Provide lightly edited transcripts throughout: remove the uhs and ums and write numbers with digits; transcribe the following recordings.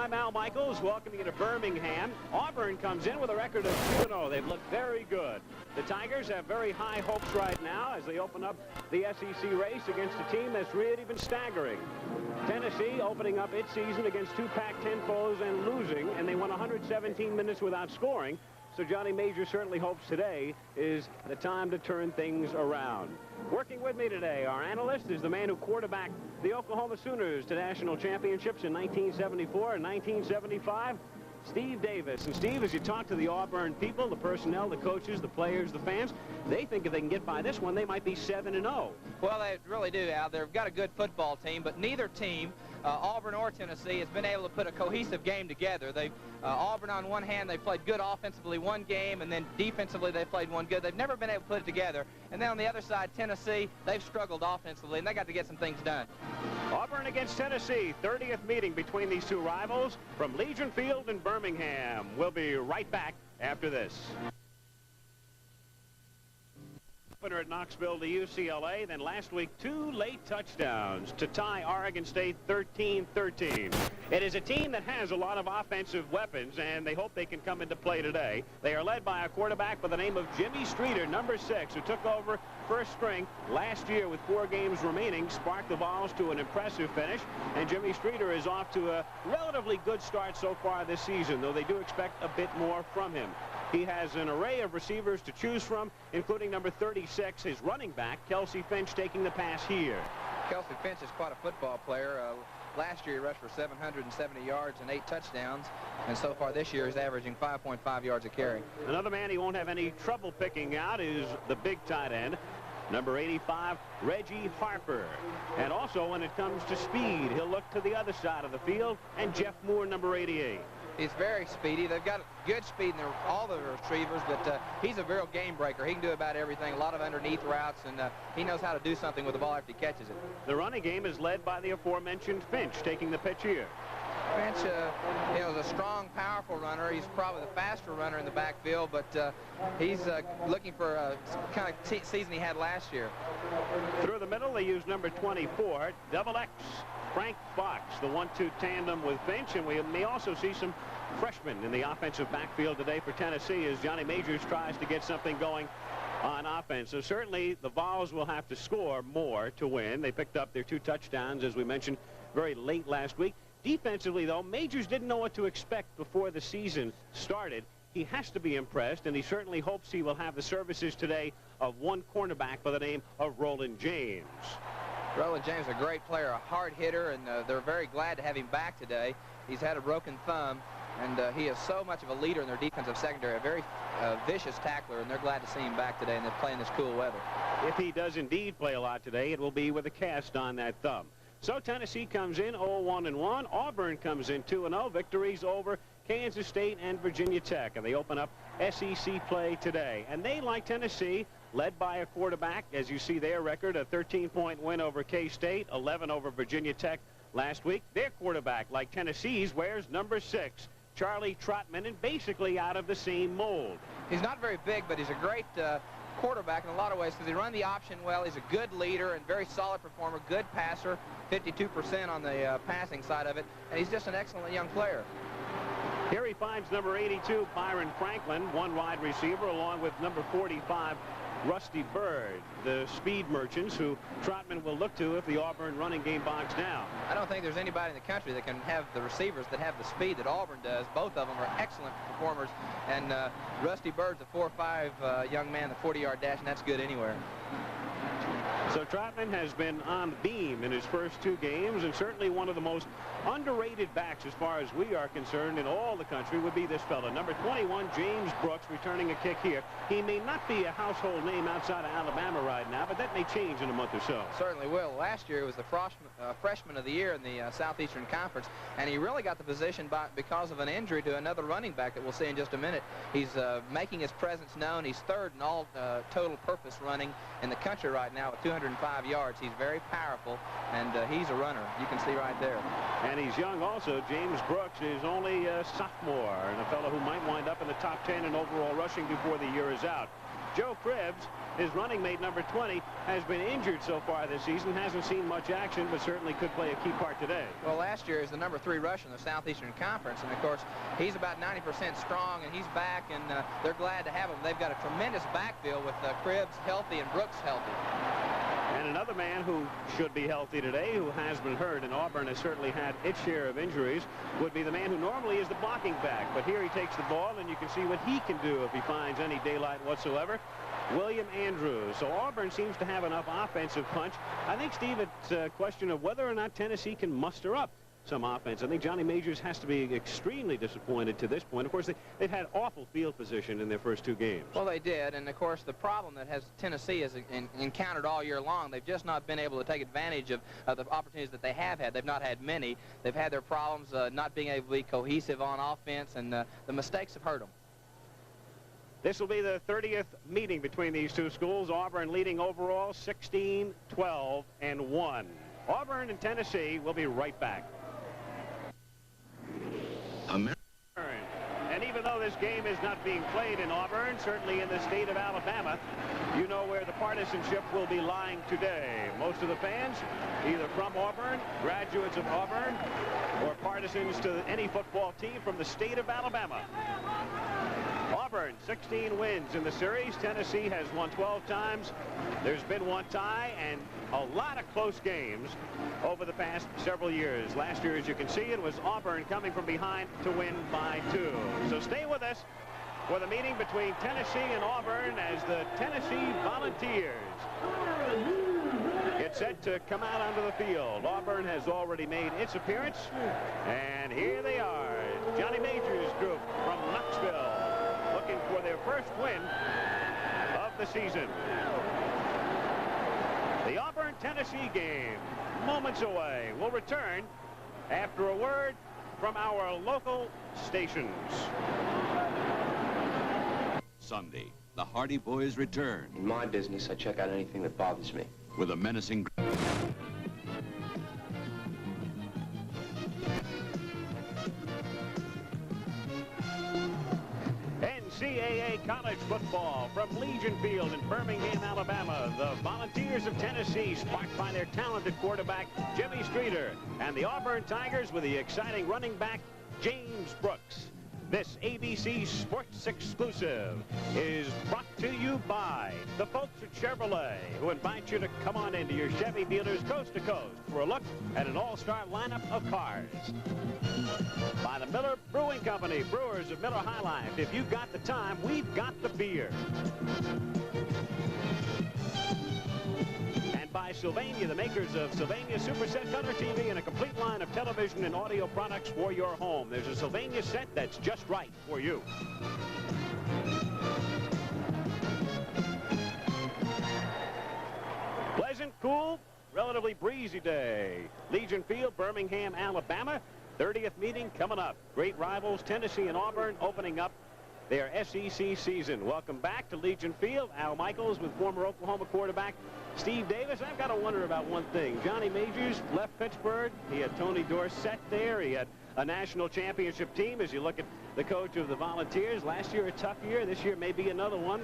I'm Al Michaels, welcoming you to Birmingham. Auburn comes in with a record of 2-0. They've looked very good. The Tigers have very high hopes right now as they open up the SEC race against a team that's really been staggering. Tennessee opening up its season against two Pac-10 foes and losing, and they won 117 minutes without scoring. So Johnny Major certainly hopes today is the time to turn things around. Working with me today, our analyst is the man who quarterbacked the Oklahoma Sooners to national championships in 1974 and 1975, Steve Davis. And Steve, as you talk to the Auburn people, the personnel, the coaches, the players, the fans, they think if they can get by this one, they might be 7-0. Well, they really do, Al. They've got a good football team, but neither team, Auburn or Tennessee, has been able to put a cohesive game together. Auburn, on one hand, they played good offensively one game, and then defensively they played one good. They've never been able to put it together. And then on the other side, Tennessee, they've struggled offensively, and they got to get some things done. Auburn against Tennessee, 30th meeting between these two rivals from Legion Field in Birmingham. We'll be right back after this. Opener at Knoxville to UCLA, then last week 2 late touchdowns to tie Oregon State 13-13. It is a team that has a lot of offensive weapons, and they hope they can come into play today. They are led by a quarterback by the name of Jimmy Streeter, number 6, who took over first string last year with 4 games remaining, sparked the Vols to an impressive finish, and Jimmy Streeter is off to a relatively good start so far this season, though they do expect a bit more from him. He has an array of receivers to choose from, including number 36, his running back, Kelsey Finch, taking the pass here. Kelsey Finch is quite a football player. Last year he rushed for 770 yards and 8 touchdowns, and so far this year he's averaging 5.5 yards a carry. Another man he won't have any trouble picking out is the big tight end, number 85, Reggie Harper. And also when it comes to speed, he'll look to the other side of the field, and Jeff Moore, number 88. He's very speedy. They've got good speed in all the receivers, but he's a real game breaker. He can do about everything, a lot of underneath routes, and he knows how to do something with the ball after he catches it. The running game is led by the aforementioned Finch, taking the pitch here. Finch, is a strong, powerful runner. He's probably the faster runner in the backfield, but he's looking for a kind of season he had last year. Through the middle, they use number 24, Double X, Frank Fox, the 1-2 tandem with Finch, and we may also see some freshmen in the offensive backfield today for Tennessee as Johnny Majors tries to get something going on offense. So certainly the Vols will have to score more to win. They picked up their 2 touchdowns, as we mentioned, very late last week. Defensively, though, Majors didn't know what to expect before the season started. He has to be impressed, and he certainly hopes he will have the services today of one cornerback by the name of Roland James. Roland James is a great player, a hard hitter, and they're very glad to have him back today. He's had a broken thumb, and he is so much of a leader in their defensive secondary, a very vicious tackler, and they're glad to see him back today, and they're playing this cool weather. If he does indeed play a lot today, it will be with a cast on that thumb. So Tennessee comes in 0-1-1. Auburn comes in 2-0. Victories over Kansas State and Virginia Tech, and they open up SEC play today. And they, like Tennessee, led by a quarterback, as you see their record, a 13-point win over K-State, 11 over Virginia Tech last week. Their quarterback, like Tennessee's, wears number 6, Charlie Trotman, and basically out of the same mold. He's not very big, but he's a great quarterback in a lot of ways because he runs the option well. He's a good leader and very solid performer, good passer, 52% on the passing side of it, and he's just an excellent young player. Here he finds number 82, Byron Franklin, one wide receiver, along with number 45, Rusty Bird, the speed merchants who Trotman will look to if the Auburn running game bogs down. I don't think there's anybody in the country that can have the receivers that have the speed that Auburn does. Both of them are excellent performers, and Rusty Bird's a 4.5 young man, the 40-yard dash, and that's good anywhere. So Trotman has been on the beam in his first 2 games, and certainly one of the most underrated backs as far as we are concerned in all the country would be this fella. Number 21, James Brooks, returning a kick here. He may not be a household name outside of Alabama right now, but that may change in a month or so. Certainly will. Last year he was the freshman of the year in the Southeastern Conference, and he really got the position because of an injury to another running back that we'll see in just a minute. He's making his presence known. He's 3rd in all total purpose running in the country right now with 205 yards. He's very powerful, and he's a runner. You can see right there. And he's young also. James Brooks is only a sophomore and a fellow who might wind up in the top 10 in overall rushing before the year is out. Joe Cribbs his running mate, number 20, has been injured so far this season. Hasn't seen much action, but certainly could play a key part today. Well, last year is the number 3 rusher in the Southeastern Conference, and of course he's about 90% strong, and he's back, and they're glad to have him. They've got a tremendous backfield with Cribbs healthy and Brooks healthy. And another man who should be healthy today, who has been hurt, and Auburn has certainly had its share of injuries, would be the man who normally is the blocking back. But here he takes the ball, and you can see what he can do if he finds any daylight whatsoever. William Andrews. So Auburn seems to have enough offensive punch. I think, Steve, it's a question of whether or not Tennessee can muster up some offense. I think Johnny Majors has to be extremely disappointed to this point. Of course, they've had awful field position in their first 2 games. Well, they did, and of course the problem that Tennessee has encountered all year long, they've just not been able to take advantage of the opportunities that they have had. They've not had many. They've had their problems not being able to be cohesive on offense, and the mistakes have hurt them. This will be the 30th meeting between these two schools. Auburn leading overall 16-12-1. Auburn and Tennessee will be right back. And even though this game is not being played in Auburn, certainly in the state of Alabama, you know where the partisanship will be lying today. Most of the fans, either from Auburn, graduates of Auburn, or partisans to any football team from the state of Alabama. Auburn, 16 wins in the series. Tennessee has won 12 times. There's been 1 tie and a lot of close games over the past several years. Last year, as you can see, it was Auburn coming from behind to win by 2. So stay with us for the meeting between Tennessee and Auburn as the Tennessee Volunteers get set to come out onto the field. Auburn has already made its appearance, and here they are. Johnny Majors' group from Knoxville, looking for their first win of the season. The Auburn-Tennessee game, moments away, will return after a word from our local stations. Sunday, the Hardy Boys return. In my business, I check out anything that bothers me. With a menacing... NCAA college football from Legion Field in Birmingham, Alabama. The Volunteers of Tennessee, sparked by their talented quarterback, Jimmy Streeter, and the Auburn Tigers with the exciting running back, James Brooks. This ABC Sports exclusive is brought to you by the folks at Chevrolet, who invite you to come on into your Chevy dealers coast to coast for a look at an all-star lineup of cars. By the Miller Brewing Company, brewers of Miller High Life. If you've got the time, we've got the beer. And by Sylvania, the makers of Sylvania Super Set Color TV and a complete line of television and audio products for your home. There's a Sylvania set that's just right for you. Pleasant, cool, relatively breezy day. Legion Field, Birmingham, Alabama. 30th meeting coming up. Great rivals, Tennessee and Auburn, opening up their SEC season. Welcome back to Legion Field. Al Michaels with former Oklahoma quarterback Steve Davis. I've got to wonder about one thing. Johnny Majors left Pittsburgh. He had Tony Dorsett there. He had a national championship team. As you look at the coach of the Volunteers, last year a tough year. This year maybe another one.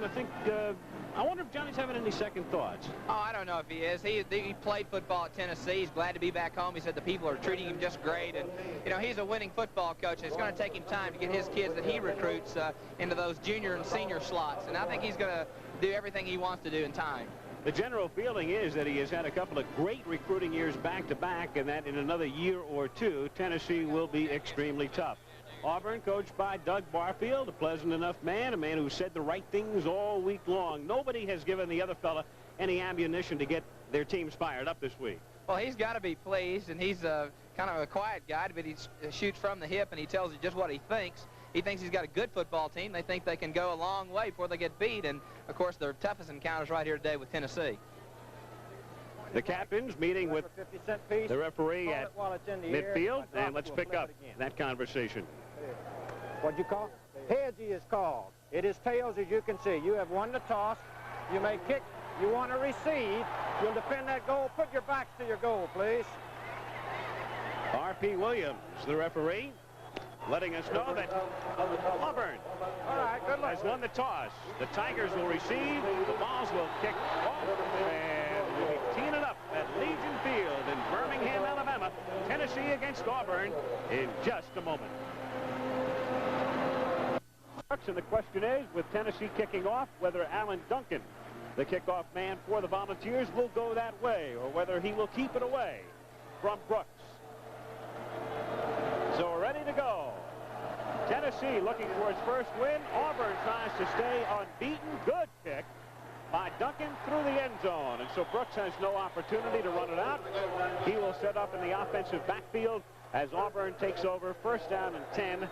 I wonder if Johnny's having any second thoughts. Oh, I don't know if he is. He played football at Tennessee. He's glad to be back home. He said the people are treating him just great. And, you know, he's a winning football coach. And it's going to take him time to get his kids that he recruits into those junior and senior slots. And I think he's going to do everything he wants to do in time. The general feeling is that he has had a couple of great recruiting years back-to-back, and that in another year or two, Tennessee will be extremely tough. Auburn, coached by Doug Barfield, a pleasant enough man, a man who said the right things all week long. Nobody has given the other fella any ammunition to get their teams fired up this week. Well, he's got to be pleased, and he's kind of a quiet guy, but he shoots from the hip, and he tells you just what he thinks. He thinks he's got a good football team. They think they can go a long way before they get beat, and, of course, their toughest encounters right here today with Tennessee. The captains meeting with the referee at midfield, and let's pick up that conversation. What'd you call? Heads he is called. It is tails, as you can see. You have won the toss. You may kick. You want to receive. You'll defend that goal. Put your backs to your goal, please. R.P. Williams, the referee. letting us know that Auburn has won the toss. The Tigers will receive. The balls will kick off, and we'll be teeing it up at Legion Field in Birmingham, Alabama. Tennessee against Auburn in just a moment. And the question is, with Tennessee kicking off, whether Alan Duncan, the kickoff man for the Volunteers, will go that way, or whether he will keep it away from Brooks. So we're ready to go. Tennessee looking for its first win. Auburn tries to stay unbeaten. Good kick by Duncan through the end zone. And so Brooks has no opportunity to run it out. He will set up in the offensive backfield as Auburn takes over, first down and 10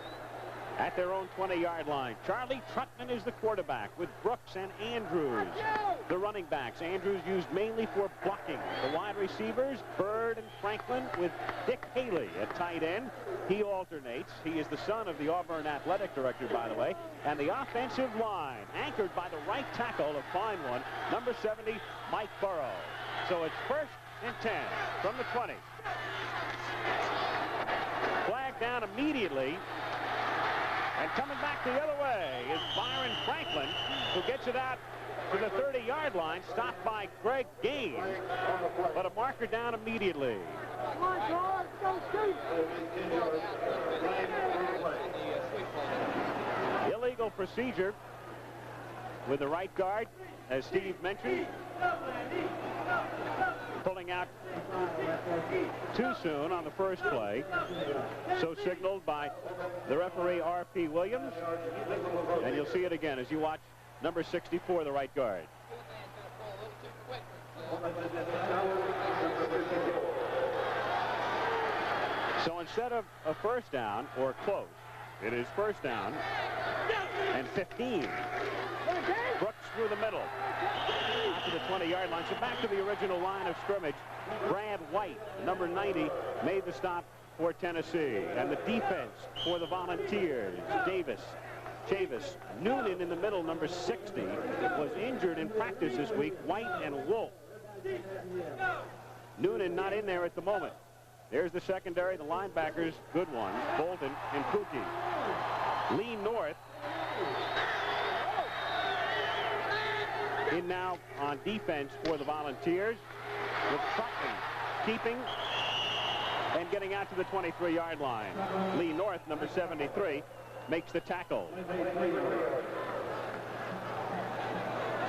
at their own 20-yard line. Charlie Trutman is the quarterback with Brooks and Andrews, the running backs. Andrews used mainly for blocking. The wide receivers, Bird and Franklin, with Dick Haley at tight end. He alternates. He is the son of the Auburn athletic director, by the way. And the offensive line, anchored by the right tackle, a fine one, number 70, Mike Burrow. So it's first and 10 from the 20. Flag down immediately. And coming back the other way is Byron Franklin, who gets it out to the 30-yard line, stopped by Greg Gaines, but a marker down immediately. Illegal procedure with the right guard, as Steve mentioned. Pulling out too soon on the first play. So signaled by the referee, R.P. Williams. And you'll see it again as you watch number 64, the right guard. So instead of a first down or close, it is first down and 15. Brooks through the middle. Out to the 20-yard line. So back to the original line of scrimmage. Brad White, number 90, made the stop for Tennessee. And the defense for the Volunteers. Davis, Chavis, Noonan in the middle, number 60, was injured in practice this week. White and Wolf. Noonan not in there at the moment. There's the secondary, the linebackers, good ones, Bolton and Pookie. Lee North in now on defense for the Volunteers, with Trutman keeping and getting out to the 23-yard line. Lee North, number 73, makes the tackle.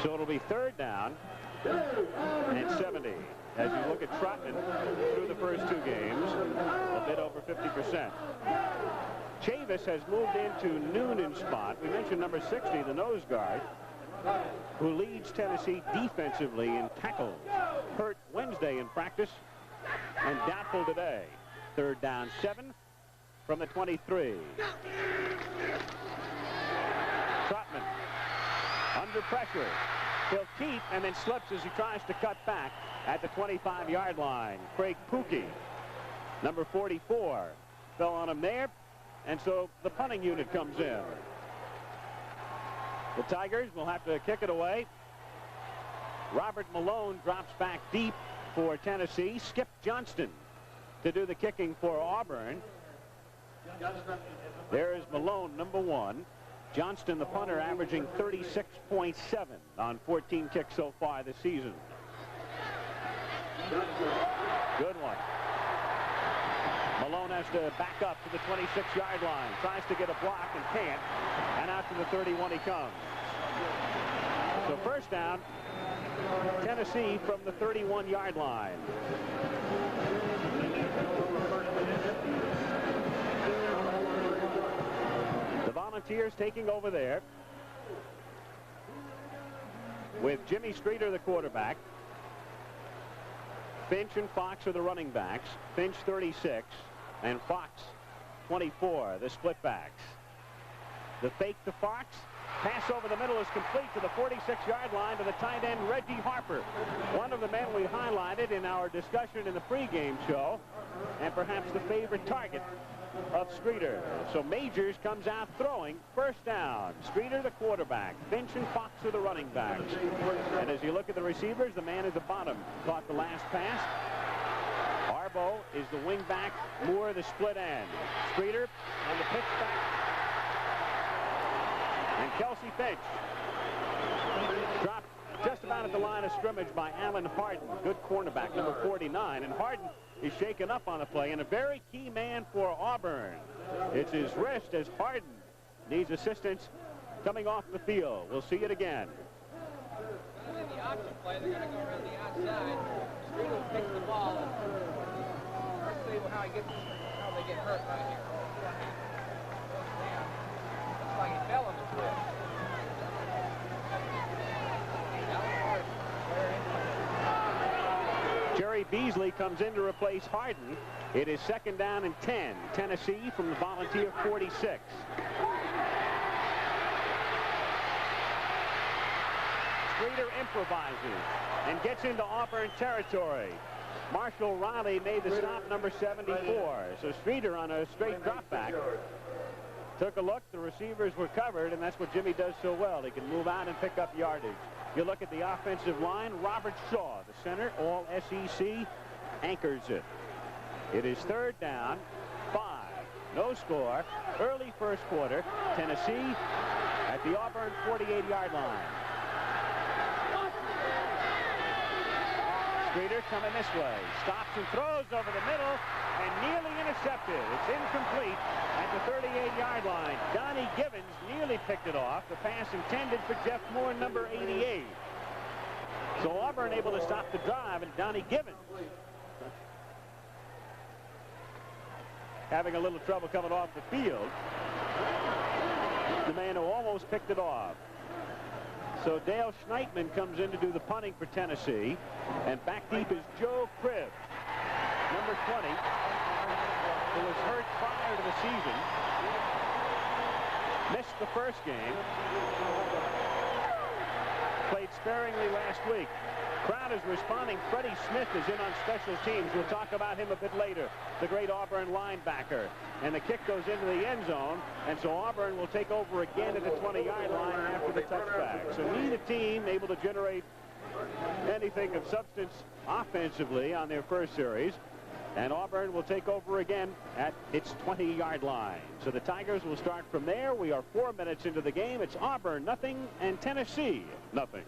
So it'll be third down and 70. As you look at Trutman through the first two games, a bit over 50%. Chavis has moved into Noonan's spot. We mentioned number 60, the nose guard, who leads Tennessee defensively in tackles. Hurt Wednesday in practice and doubtful today. Third down, 7 from the 23. Trutman under pressure. He'll keep and then slips as he tries to cut back at the 25-yard line. Craig Pookie, number 44, fell on him there, and so the punting unit comes in. The Tigers will have to kick it away. Robert Malone drops back deep for Tennessee. Skip Johnston to do the kicking for Auburn. There is Malone, number 1. Johnston, the punter, averaging 36.7 on 14 kicks so far this season. Good one. Malone has to back up to the 26-yard line. Tries to get a block and can't. And out to the 31 he comes. So first down, Tennessee from the 31-yard line. The Volunteers taking over there with Jimmy Streeter, the quarterback. Finch and Fox are the running backs. Finch 36 and Fox 24, the split backs. The fake to Fox. Pass over the middle is complete to the 46-yard line to the tight end, Reggie Harper. One of the men we highlighted in our discussion in the pregame show, and perhaps the favorite target of Streeter. So Majors comes out throwing. First down. Streeter, the quarterback. Finch and Fox are the running backs. And as you look at the receivers, the man at the bottom caught the last pass. Garbo is the wing back. Moore the split end. Streeter on the pitch back. And Kelsey Finch. Dropped just about at the line of scrimmage by Alan Harden. Good cornerback, number 49. And Harden is shaken up on the play, and a very key man for Auburn. It's his wrist as Harden needs assistance coming off the field. We'll see it again. In the option play, they're going to go around the outside. Streeter picks the ball. Let's see how they get hurt right here. Looks like he fell on his wrist. Jerry Beasley comes in to replace Harden. It is 2nd down and 10. Tennessee from the Volunteer 46. Streeter improvises and gets into Auburn territory. Marshall Riley made the stop, number 74. So Streeter on a straight drop back. Took a look, the receivers were covered, and that's what Jimmy does so well. He can move out and pick up yardage. You look at the offensive line, Robert Shaw, the center, all SEC, anchors it. It is 3rd down, 5. No score. Early first quarter. Tennessee at the Auburn 48-yard line. Streeter coming this way. Stops and throws over the middle and nearly intercepted. It's incomplete at the 38-yard line. Donnie Givens nearly picked it off. The pass intended for Jeff Moore, number 88. So Auburn able to stop the drive, and Donnie Givens having a little trouble coming off the field. The man who almost picked it off. So Dale Schneitman comes in to do the punting for Tennessee. And back deep is Joe Cribb, number 20, who was hurt prior to the season. Missed the first game. Played sparingly last week. Crowd is responding. Freddie Smith is in on special teams. We'll talk about him a bit later. The great Auburn linebacker. And the kick goes into the end zone. And so Auburn will take over again at the 20-yard line after the touchback. So neither team able to generate anything of substance offensively on their first series. And Auburn will take over again at its 20-yard line. So the Tigers will start from there. We are 4 minutes into the game. It's Auburn nothing and Tennessee nothing.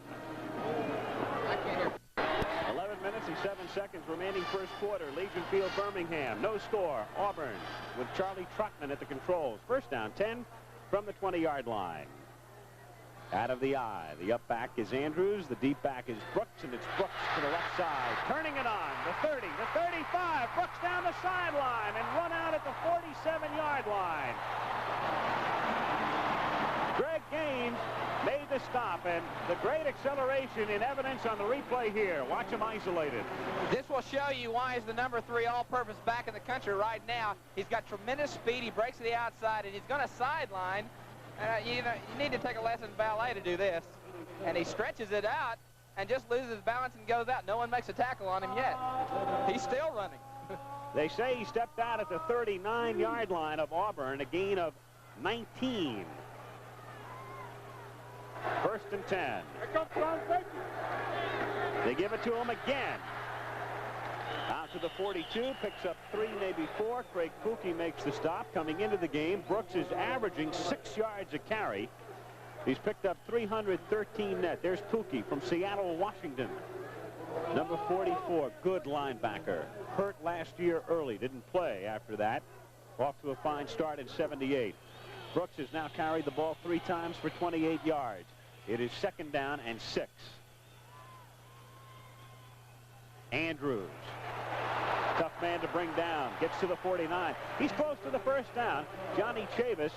11 minutes and 7 seconds remaining first quarter. Legion Field, Birmingham. No score. Auburn with Charlie Trotman at the controls. First down, 10 from the 20-yard line. Out of the eye. The up back is Andrews. The deep back is Brooks, and it's Brooks to the left side. Turning it on. The 30, the 35. Brooks down the sideline and run out at the 47-yard line. Greg Gaines made the stop, and the great acceleration in evidence on the replay here. Watch him isolated. This will show you why he's the number 3 all-purpose back in the country right now. He's got tremendous speed. He breaks to the outside, and he's going to sideline. You need to take a lesson in ballet to do this. And he stretches it out and just loses balance and goes out. No one makes a tackle on him yet. He's still running. They say he stepped out at the 39-yard line of Auburn, a gain of 19. First and 10. They give it to him again. Out to the 42, picks up 3, maybe 4. Craig Pookie makes the stop. Coming into the game, Brooks is averaging 6 yards a carry. He's picked up 313 net. There's Pookie from Seattle, Washington. Number 44, good linebacker. Hurt last year early, didn't play after that. Off to a fine start in 78. Brooks has now carried the ball 3 times for 28 yards. It is 2nd down and 6. Andrews. Tough man to bring down. Gets to the 49. He's close to the first down. Johnny Chavis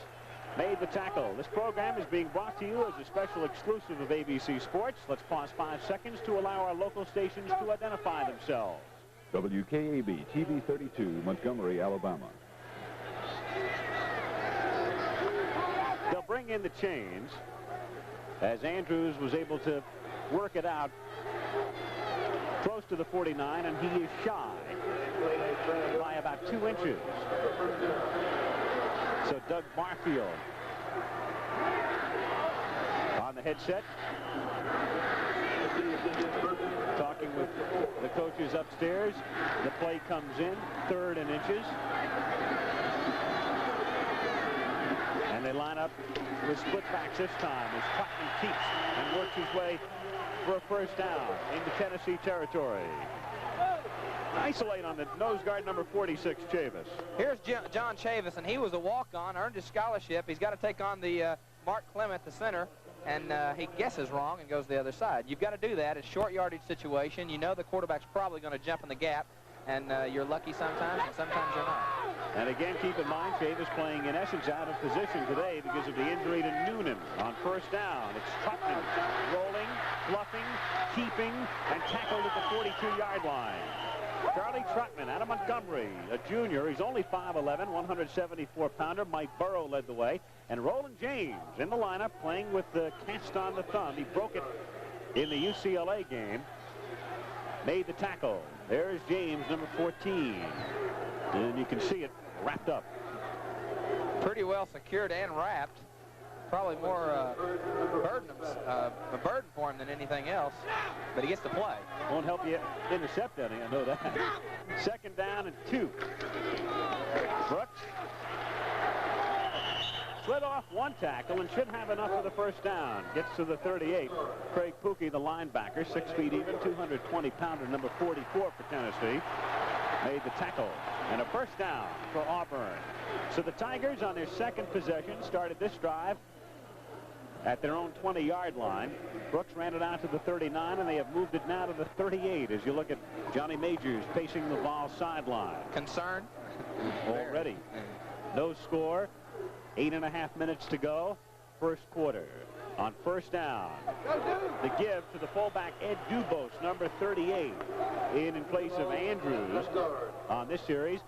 made the tackle. This program is being brought to you as a special exclusive of ABC Sports. Let's pause 5 seconds to allow our local stations to identify themselves. WKAB TV 32, Montgomery, Alabama. They'll bring in the chains as Andrews was able to work it out close to the 49, and he is shy by about 2 inches. So Doug Barfield on the headset. Talking with the coaches upstairs. The play comes in, 3rd and inches. And they line up with split backs this time as Trotman keeps and works his way for a first down into Tennessee territory. Isolate on the nose guard, number 46, Chavis. Here's John Chavis, and he was a walk-on, earned his scholarship. He's got to take on the Mark Clement, the center, and he guesses wrong and goes the other side. You've got to do that. It's short yardage situation. You know the quarterback's probably going to jump in the gap, and you're lucky sometimes, and sometimes you're not. And again, keep in mind, Chavis playing in essence out of position today because of the injury to Noonan. On first down, it's Trotman rolling, bluffing, keeping, and tackled at the 42-yard line. Charlie Trotman out of Montgomery, a junior. He's only 5'11", 174-pounder. Mike Burrow led the way. And Roland James in the lineup playing with the cast on the thumb. He broke it in the UCLA game. Made the tackle. There's James, number 14. And you can see it wrapped up. Pretty well secured and wrapped. Probably more a burden for him than anything else, but he gets to play. Won't help you intercept any, I know that. 2nd down and 2. Brooks slid off one tackle and should have enough for the first down. Gets to the 38. Craig Pookie, the linebacker, 6 feet even, 220-pounder, number 44 for Tennessee, made the tackle. And a first down for Auburn. So the Tigers on their 2nd possession started this drive at their own 20-yard line. Brooks ran it out to the 39, and they have moved it now to the 38 as you look at Johnny Majors pacing the Vol sideline. Concerned? Already. No score. 8.5 minutes to go. First quarter. On first down, the give to the fullback Ed Dubose, number 38, in place of Andrews on this series.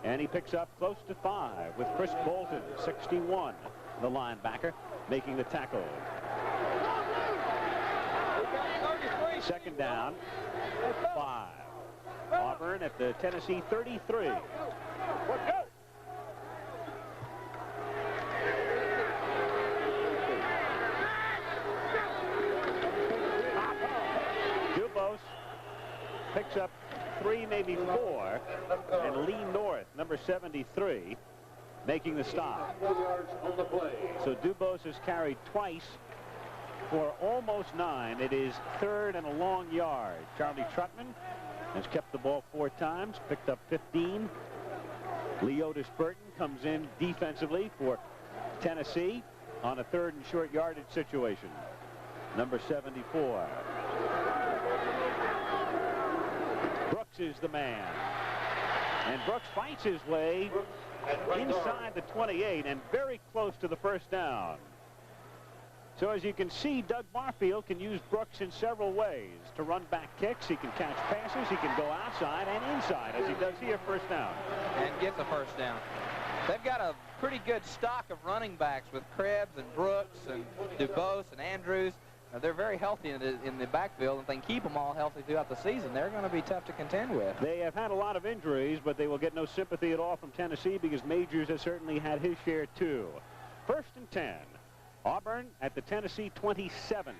And he picks up close to 5 with Chris Bolton, 61, the linebacker, making the tackle. 2nd down, 5. Auburn at the Tennessee 33. Dubose picks up 3, maybe 4, and Lee North, number 73, making the stop. So Dubose has carried twice for almost 9. It is 3rd and a long yard. Charlie Trotman has kept the ball 4 times, picked up 15. Leotis Burton comes in defensively for Tennessee on a 3rd and short yardage situation. Number 74. Brooks is the man. And Brooks fights his way inside the 28 and very close to the first down. So as you can see, Doug Barfield can use Brooks in several ways. To run back kicks, he can catch passes, he can go outside and inside, as he does here, first down. And gets a first down. They've got a pretty good stock of running backs with Krebs and Brooks and Dubose and Andrews. They're very healthy in the backfield, and if they can keep them all healthy throughout the season, they're going to be tough to contend with. They have had a lot of injuries, but they will get no sympathy at all from Tennessee because Majors has certainly had his share too. 1st and 10. Auburn at the Tennessee 27.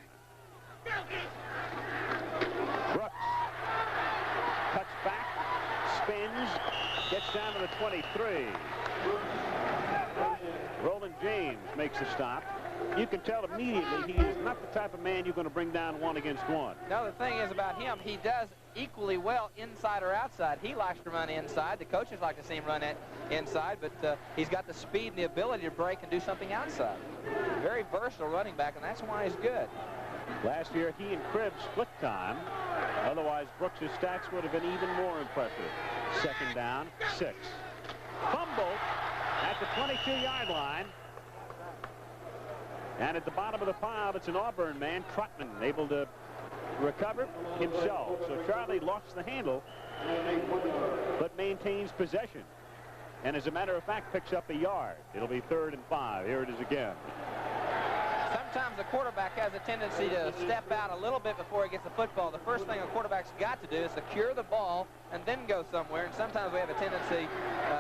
Brooks cuts back, spins, gets down to the 23. Roland James makes the stop. You can tell immediately he is not the type of man you're going to bring down 1 against 1. Now, the thing is about him, he does equally well inside or outside. He likes to run inside. The coaches like to see him run it inside, but he's got the speed and the ability to break and do something outside. Very versatile running back, and that's why he's good. Last year, he and Krebs split time. Otherwise, Brooks' stats would have been even more impressive. 2nd down, 6. Fumble at the 22-yard line. And at the bottom of the pile, it's an Auburn man, Trotman, able to recover himself. So Charlie lost the handle, but maintains possession. And as a matter of fact, picks up a yard. It'll be 3rd and 5. Here it is again. Sometimes the quarterback has a tendency to step out a little bit before he gets the football. The first thing a quarterback's got to do is secure the ball and then go somewhere. And sometimes we have a tendency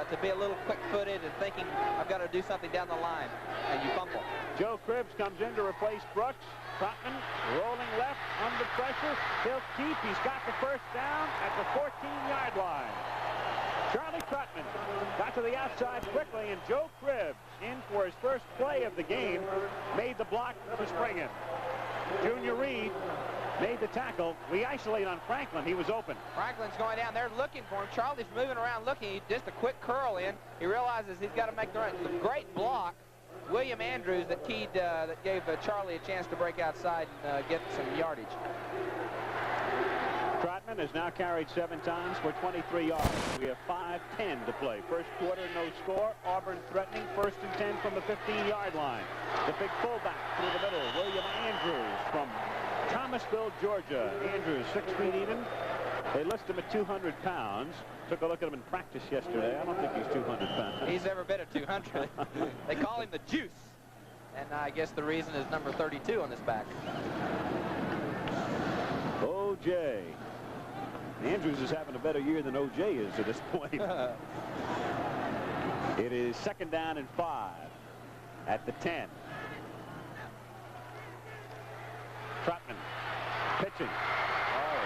to be a little quick-footed and thinking, I've got to do something down the line, and you fumble. Joe Cribbs comes in to replace Brooks. Trotman rolling left under pressure. He'll keep. He's got the first down at the 14-yard line. Charlie Trotman got to the outside quickly, and Joe Cribbs, in for his first play of the game, made the block for Springen. Junior Reed made the tackle. We isolate on Franklin. He was open. Franklin's going down there looking for him. Charlie's moving around looking. He just a quick curl in. He realizes he's got to make the right. Great block. William Andrews that gave Charlie a chance to break outside and get some yardage. Trotman has now carried 7 times for 23 yards. We have 5:10 to play. First quarter, no score. Auburn threatening. 1st and 10 from the 15-yard line. The big fullback through the middle, William Andrews from Thomasville, Georgia. Andrews, 6 feet even. They list him at 200 pounds. Took a look at him in practice yesterday. I don't think he's 200 pounds. He's every bit of 200. They call him the Juice. And I guess the reason is number 32 on his back. O.J. Andrews is having a better year than O.J. is at this point. It is 2nd down and 5 at the 10. Trotman pitching.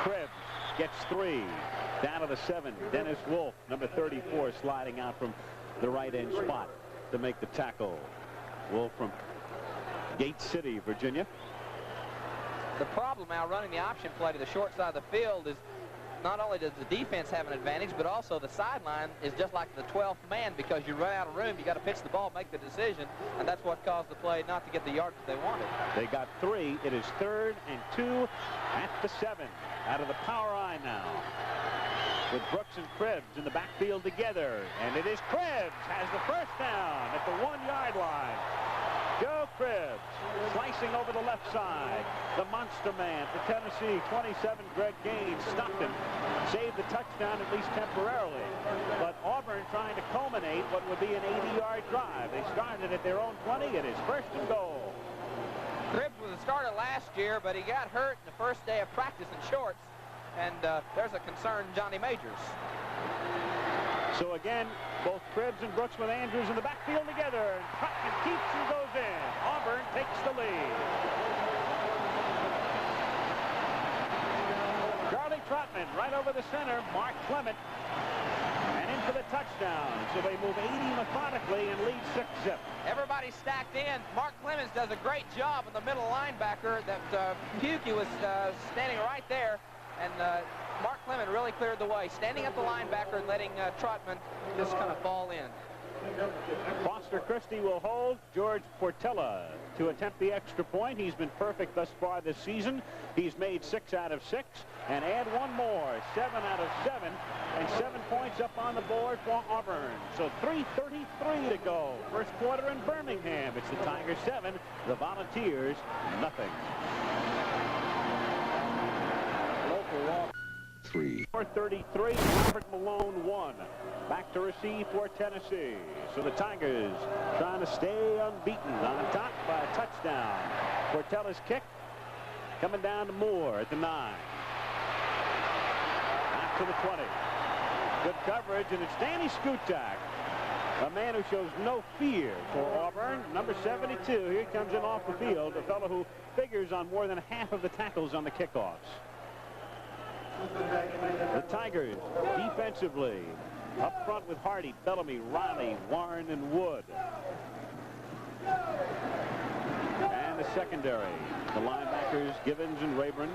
Cribbs gets 3. Down to the 7. Dennis Wolf, number 34, sliding out from the right end spot to make the tackle. Wolf from Gate City, Virginia. The problem now running the option play to the short side of the field is not only does the defense have an advantage, but also the sideline is just like the 12th man, because you run out of room, you got to pitch the ball, make the decision, and that's what caused the play not to get the yards they wanted. They got 3. It is 3rd and 2 at the 7. Out of the power eye now, with Brooks and Cribbs in the backfield together, and it is Cribbs has the first down at the 1-yard line. Joe Cribbs slicing over the left side. The monster man for Tennessee, 27, Greg Gaines, stopped him. Saved the touchdown, at least temporarily. But Auburn trying to culminate what would be an 80-yard drive. They started at their own 20. It is 1st and goal. Cribbs was a starter last year, but he got hurt the first day of practice in shorts. And there's a concern, Johnny Majors. So again, both Cribbs and Brooks with Andrews in the backfield together. And Trotman keeps and goes in. Auburn takes the lead. Charlie Trotman right over the center. Mark Clement. And in for the touchdown. So they move 80 methodically and lead 6-zip. Everybody stacked in. Mark Clemens does a great job in the middle linebacker. That Pukey was standing right there. And Mark Clement really cleared the way, standing up the linebacker and letting Trotman just kind of fall in. Foster Christie will hold. George Portella to attempt the extra point. He's been perfect thus far this season. He's made 6 out of 6. And add one more, 7 out of 7. And 7 points up on the board for Auburn. So 3:33 to go. First quarter in Birmingham. It's the Tigers 7, the Volunteers nothing. 3. 4:33, Robert Malone 1. Back to receive for Tennessee. So the Tigers trying to stay unbeaten on top by a touchdown. Portella's kick coming down to Moore at the 9. Back to the 20. Good coverage, and it's Danny Skutak, a man who shows no fear for Auburn. Number 72, here he comes in off the field, a fellow who figures on more than half of the tackles on the kickoffs. The Tigers defensively up front with Hardy, Bellamy, Riley, Warren, and Wood. And the secondary, the linebackers Givens and Rayburn,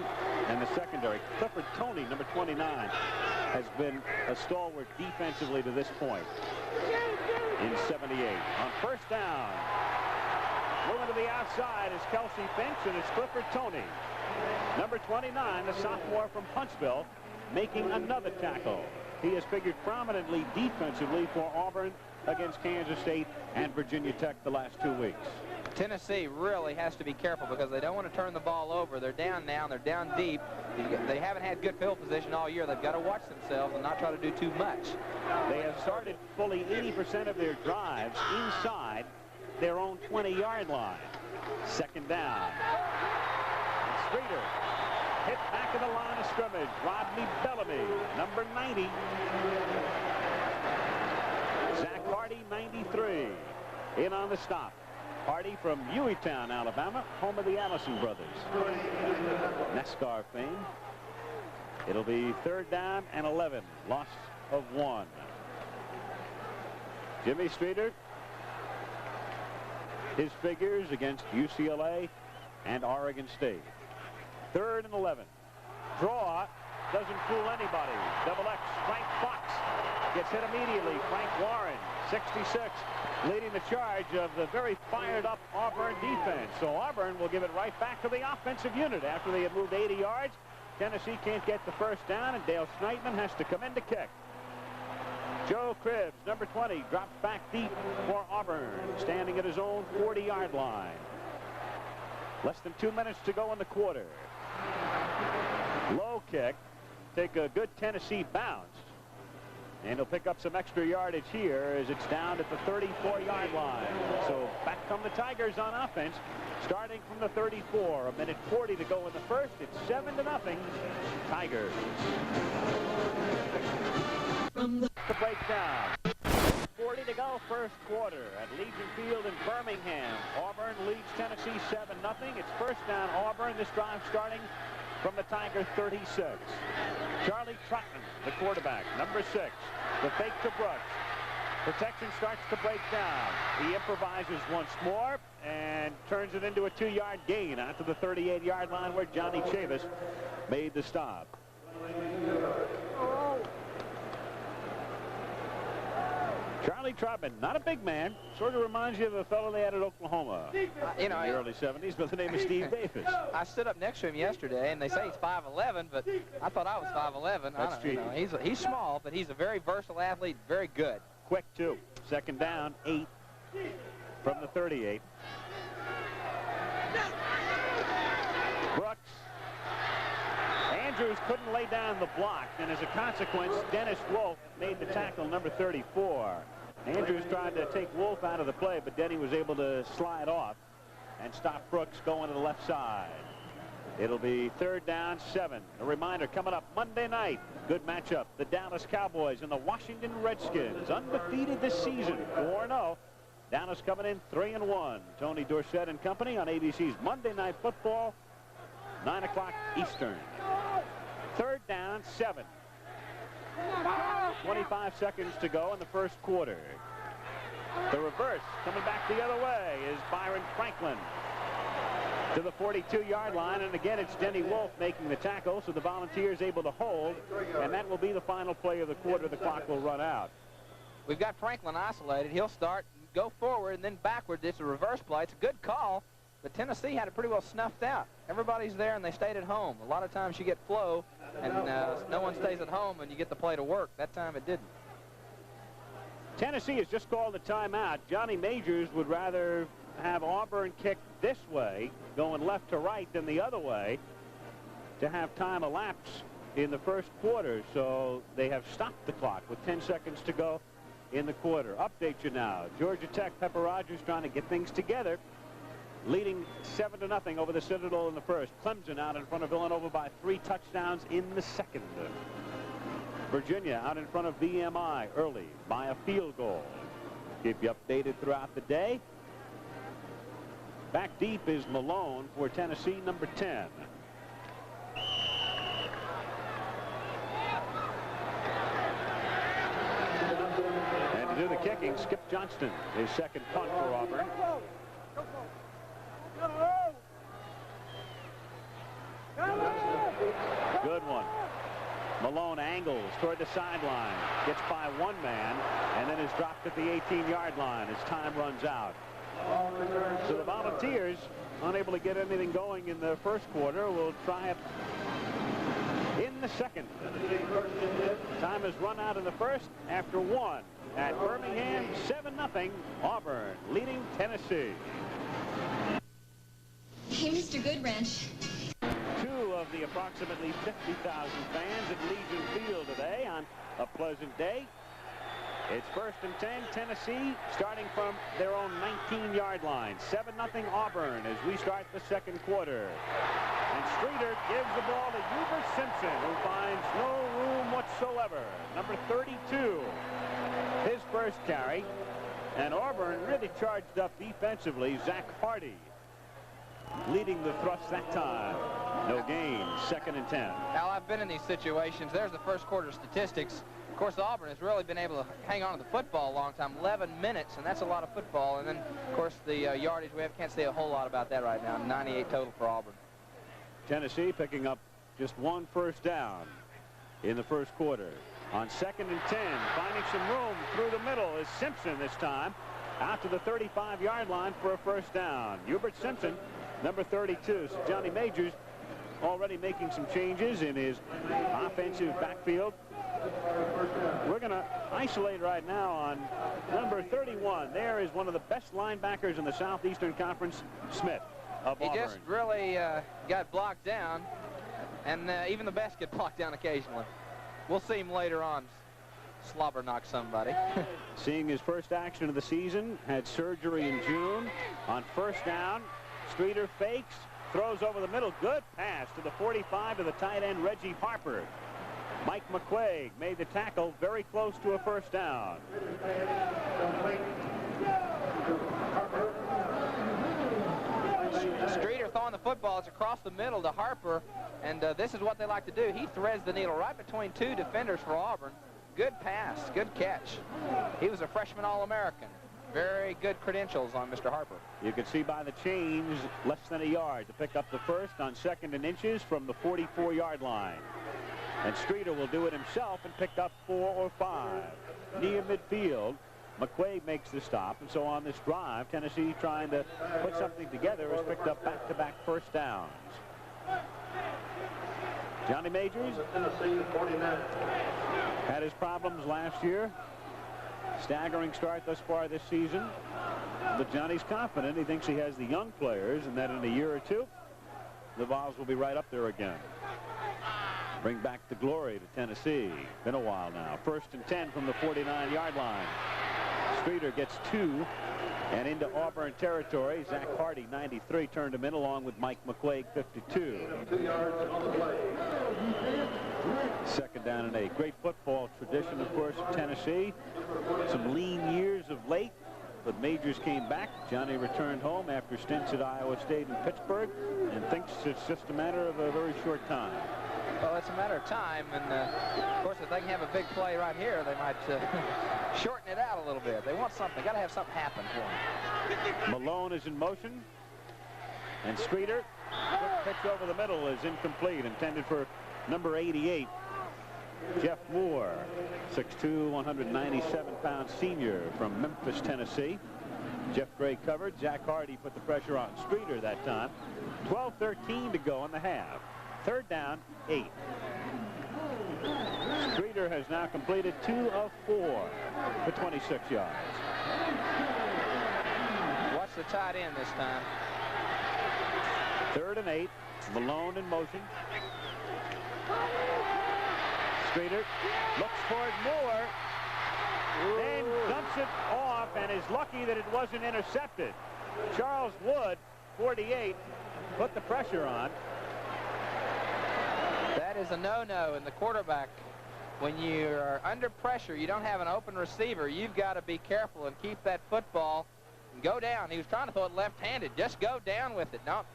and the secondary Clifford Toney, number 29, has been a stalwart defensively to this point in 78. On first down, moving to the outside is Kelsey Finch, and it's Clifford Toney. Number 29, the sophomore from Huntsville, making another tackle. He has figured prominently defensively for Auburn against Kansas State and Virginia Tech the last 2 weeks. Tennessee really has to be careful because they don't want to turn the ball over. They're down now, and they're down deep. They haven't had good field position all year. They've got to watch themselves and not try to do too much. They have started fully 80% of their drives inside their own 20-yard line. Second down. And Streeter hit back of the line of scrimmage. Rodney Bellamy, number 90. Zach Hardy, 93. In on the stop. Hardy from Hueytown, Alabama, home of the Allison brothers. NASCAR fame. It'll be third down and 11. Loss of 1. Jimmy Streeter. His figures against UCLA and Oregon State. Third and 11. Draw. Doesn't fool anybody. Double X. Frank Fox gets hit immediately. Frank Warren, 66, leading the charge of the very fired-up Auburn defense. So Auburn will give it right back to the offensive unit after they had moved 80 yards. Tennessee can't get the first down, and Dale Sneidman has to come in to kick. Joe Cribbs, number 20, drops back deep for Auburn, standing at his own 40-yard line. Less than 2 minutes to go in the quarter. Low kick. Take a good Tennessee bounce. And he'll pick up some extra yardage here as it's down at the 34-yard line. So back come the Tigers on offense, starting from the 34. A minute 40 to go in the first. It's 7-0. Tigers. To break down. 40 to go first quarter at Legion Field in Birmingham. Auburn leads Tennessee 7-0. It's first down Auburn. This drive starting from the Tiger 36. Charlie Trotman, the quarterback, number 6. The fake to Brooks. Protection starts to break down. He improvises once more and turns it into a 2-yard gain out to the 38-yard line where Johnny Chavis made the stop. Charlie Trotman, not a big man, sort of reminds you of a fellow they had at Oklahoma in the early 70s by the name of Steve Davis. I stood up next to him yesterday, and they say he's 5'11", but I thought I was 5'11". That's true. He's small, but he's a very versatile athlete, very good. Quick, too. Second down, 8 from the 38. Brooks. Andrews couldn't lay down the block, and as a consequence, Dennis Wolf made the tackle, number 34. Andrews tried to take Wolf out of the play, but Denny was able to slide off and stop Brooks going to the left side. It'll be third down, 7. A reminder, coming up Monday night, good matchup. The Dallas Cowboys and the Washington Redskins, undefeated this season, 4-0. Dallas coming in 3-1. Tony Dorsett and company on ABC's Monday Night Football, 9 o'clock Eastern. Third down, 7. 25 seconds to go in the first quarter. The reverse coming back the other way is Byron Franklin to the 42-yard line, and again it's Denny Wolf making the tackle, so the Volunteers able to hold, and that will be the final play of the quarter. The clock will run out. We've got Franklin isolated. He'll start, go forward, and then backward. It's a reverse play. It's a good call, but Tennessee had it pretty well snuffed out. Everybody's there, and they stayed at home. A lot of times you get flow, and no one stays at home, and you get the play to work. That time it didn't. Tennessee has just called a timeout. Johnny Majors would rather have Auburn kick this way, going left to right, than the other way, to have time elapse in the first quarter. So they have stopped the clock with 10 seconds to go in the quarter. Update you now. Georgia Tech, Pepper Rogers trying to get things together, leading 7-0 over the Citadel in the first. Clemson out in front of Villanova by 3 touchdowns in the second. Virginia out in front of VMI early by a field goal. Keep you updated throughout the day. Back deep is Malone for Tennessee, number 10. And to do the kicking, Skip Johnston, his second punt for Auburn. Good one. Malone angles toward the sideline, gets by one man, and then is dropped at the 18-yard line as time runs out. So the Volunteers, unable to get anything going in the first quarter, will try it in the second. Time has run out in the first after 1 at Birmingham. 7-0 Auburn leading Tennessee. Hey, Mr. Goodwrench. 2 of the approximately 50,000 fans at Legion Field today on a pleasant day. It's 1st and 10, Tennessee starting from their own 19-yard line. 7-0 Auburn as we start the second quarter. And Streeter gives the ball to Hubert Simpson, who finds no room whatsoever. Number 32, his first carry. And Auburn really charged up defensively. Zach Hardy leading the thrust that time. No gain. 2nd and 10. Al, I've been in these situations. There's the first quarter statistics. Of course, Auburn has really been able to hang on to the football a long time. 11 minutes, and that's a lot of football. And then, of course, the yardage we can't say a whole lot about that right now. 98 total for Auburn. Tennessee picking up just 1 first down in the first quarter. On 2nd and 10, finding some room through the middle is Simpson this time. Out to the 35-yard line for a first down. Hubert Simpson, number 32. So Johnny Majors already making some changes in his offensive backfield. We're going to isolate right now on number 31. There is one of the best linebackers in the Southeastern Conference, Smith of Auburn. He just really got blocked down, and even the best get blocked down occasionally. We'll see him later on slobber knock somebody. Seeing his first action of the season, had surgery in June. On first down, Streeter fakes, throws over the middle. Good pass to the 45 to the tight end, Reggie Harper. Mike McQuaig made the tackle very close to a first down. Streeter throwing the football. It's across the middle to Harper, and this is what they like to do. He threads the needle right between 2 defenders for Auburn. Good pass, good catch. He was a freshman All-American. Very good credentials on Mr. Harper. You can see by the change, less than a yard to pick up the first on 2nd and inches from the 44-yard line. And Streeter will do it himself and pick up 4 or 5. Near midfield, McQuaig makes the stop. And so on this drive, Tennessee trying to put something together has picked up back-to-back first downs. Johnny Majors had his problems last year. Staggering start thus far this season. But Johnny's confident. He thinks he has the young players and that in a year or two, the Vols will be right up there again. Bring back the glory to Tennessee. Been a while now. 1st and 10 from the 49-yard line. Streeter gets 2 and into Auburn territory. Zach Hardy, 93, turned him in along with Mike McQuaig, 52. 2 yards on the play. 2nd down and 8. Great football tradition, of course, of Tennessee. Some lean years of late, but Majors came back. Johnny returned home after stints at Iowa State and Pittsburgh and thinks it's just a matter of a very short time. Well, it's a matter of time, and of course, if they can have a big play right here, they might shorten it out a little bit. They want something. Got to have something happen for them. Malone is in motion, and Streeter, quick pitch over the middle is incomplete, intended for number 88, Jeff Moore, 6'2", 197-pound senior from Memphis, Tennessee. Jeff Gray covered. Zach Hardy put the pressure on Streeter that time. 12:13 to go in the half. 3rd down, 8. Streeter has now completed 2 of 4 for 26 yards. Watch the tight end this time. 3rd and 8. Malone in motion. Streeter looks toward Moore, then dumps it off and is lucky that it wasn't intercepted. Charles Wood, 48, put the pressure on. That is a no-no in the quarterback. When you're under pressure, you don't have an open receiver. You've got to be careful and keep that football and go down. He was trying to throw it left-handed. Just go down with it. Don't,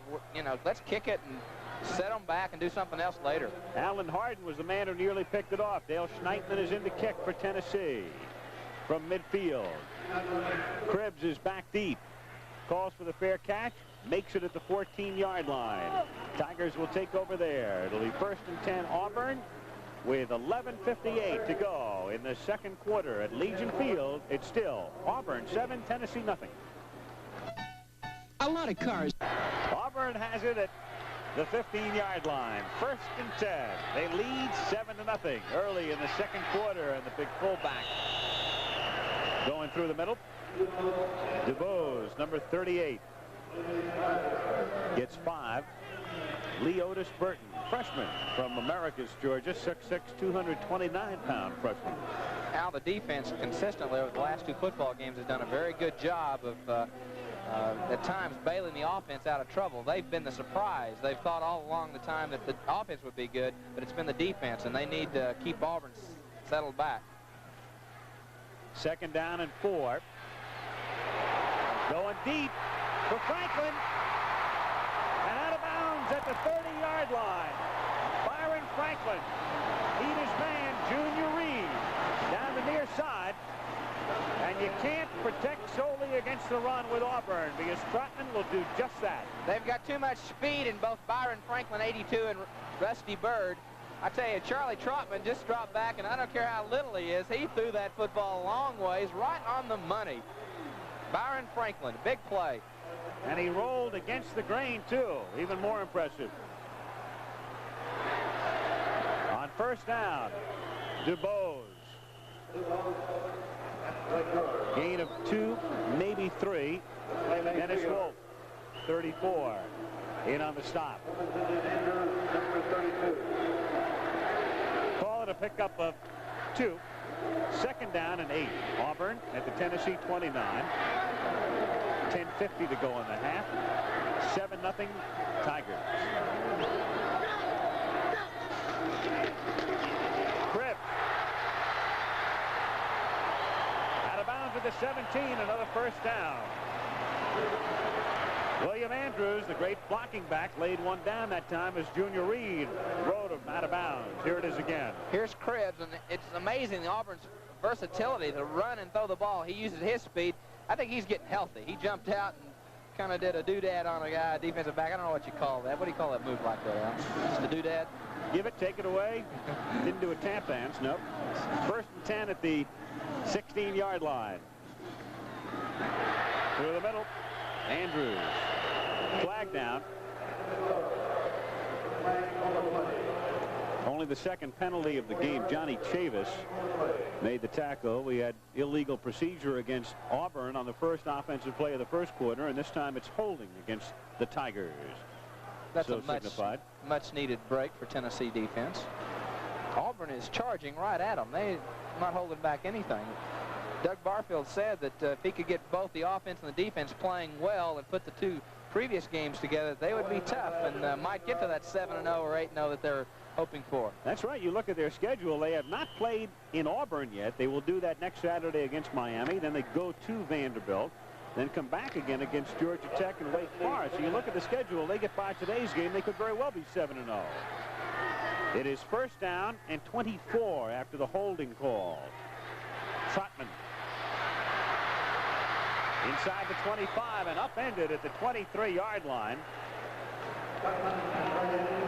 let's kick it and set them back and do something else later. Alan Harden was the man who nearly picked it off. Dale Schneitman is in the kick for Tennessee from midfield. Cribbs is back deep. Calls for the fair catch. Makes it at the 14-yard line. Tigers will take over there. It'll be 1st and 10 Auburn with 11:58 to go in the second quarter at Legion Field. It's still Auburn 7, Tennessee nothing. A lot of cars. Auburn has it at the 15-yard line. 1st and 10. They lead 7-0 early in the second quarter, and the big fullback going through the middle. DeVos, number 38, gets 5. Leotis Burton, freshman from Americus, Georgia, 6'6", 229-pound freshman. Al, the defense consistently over the last 2 football games has done a very good job of at times bailing the offense out of trouble. They've been the surprise. They've thought all along the time that the offense would be good, but it's been the defense, and they need to keep Auburn settled back. 2nd down and 4. Going deep for Franklin. And out of bounds at the 30-yard line. Byron Franklin beat his man, Junior Reed, down the near side. And you can't protect solely against the run with Auburn because Trotman will do just that. They've got too much speed in both Byron Franklin, 82, and Rusty Bird. I tell you, Charlie Trotman just dropped back, and I don't care how little he is, he threw that football a long ways, right on the money. Byron Franklin, big play. And he rolled against the grain, too. Even more impressive. On 1st down, DuBose. Gain of 2, maybe 3. Dennis Wolf, 34, in on the stop. Call it a pickup of 2. 2nd down and 8. Auburn at the Tennessee 29. 10:50 to go in the half. 7-0 Tigers. Cribb. Out of bounds at the 17, another 1st down. William Andrews, the great blocking back, laid one down that time as Junior Reed rode him out of bounds. Here it is again. Here's Cribbs, and it's amazing Auburn's versatility to run and throw the ball. He uses his speed. I think he's getting healthy. He jumped out and kind of did a doodad on a guy, defensive back. I don't know what you call that. What do you call that move like that, Al? Just a doodad? Give it, take it away. Didn't do a tap dance, nope. 1st and 10 at the 16-yard line. Through the middle. Andrews. Flag down. Only the 2nd penalty of the game. Johnny Chavis made the tackle. We had illegal procedure against Auburn on the 1st offensive play of the 1st quarter, and this time it's holding against the Tigers. That's so a much needed break for Tennessee defense. Auburn is charging right at them. They're not holding back anything. Doug Barfield said that if he could get both the offense and the defense playing well and put the 2 previous games together, they would be tough and might get to that 7-0 or 8-0 that they're hoping for. That's right. You look at their schedule. They have not played in Auburn yet. They will do that next Saturday against Miami. Then they go to Vanderbilt. Then come back again against Georgia Tech and Wake Forest. So you look at the schedule. They get by today's game. They could very well be 7-0. It is 1st down and 24 after the holding call. Trotman. Inside the 25 and upended at the 23-yard line.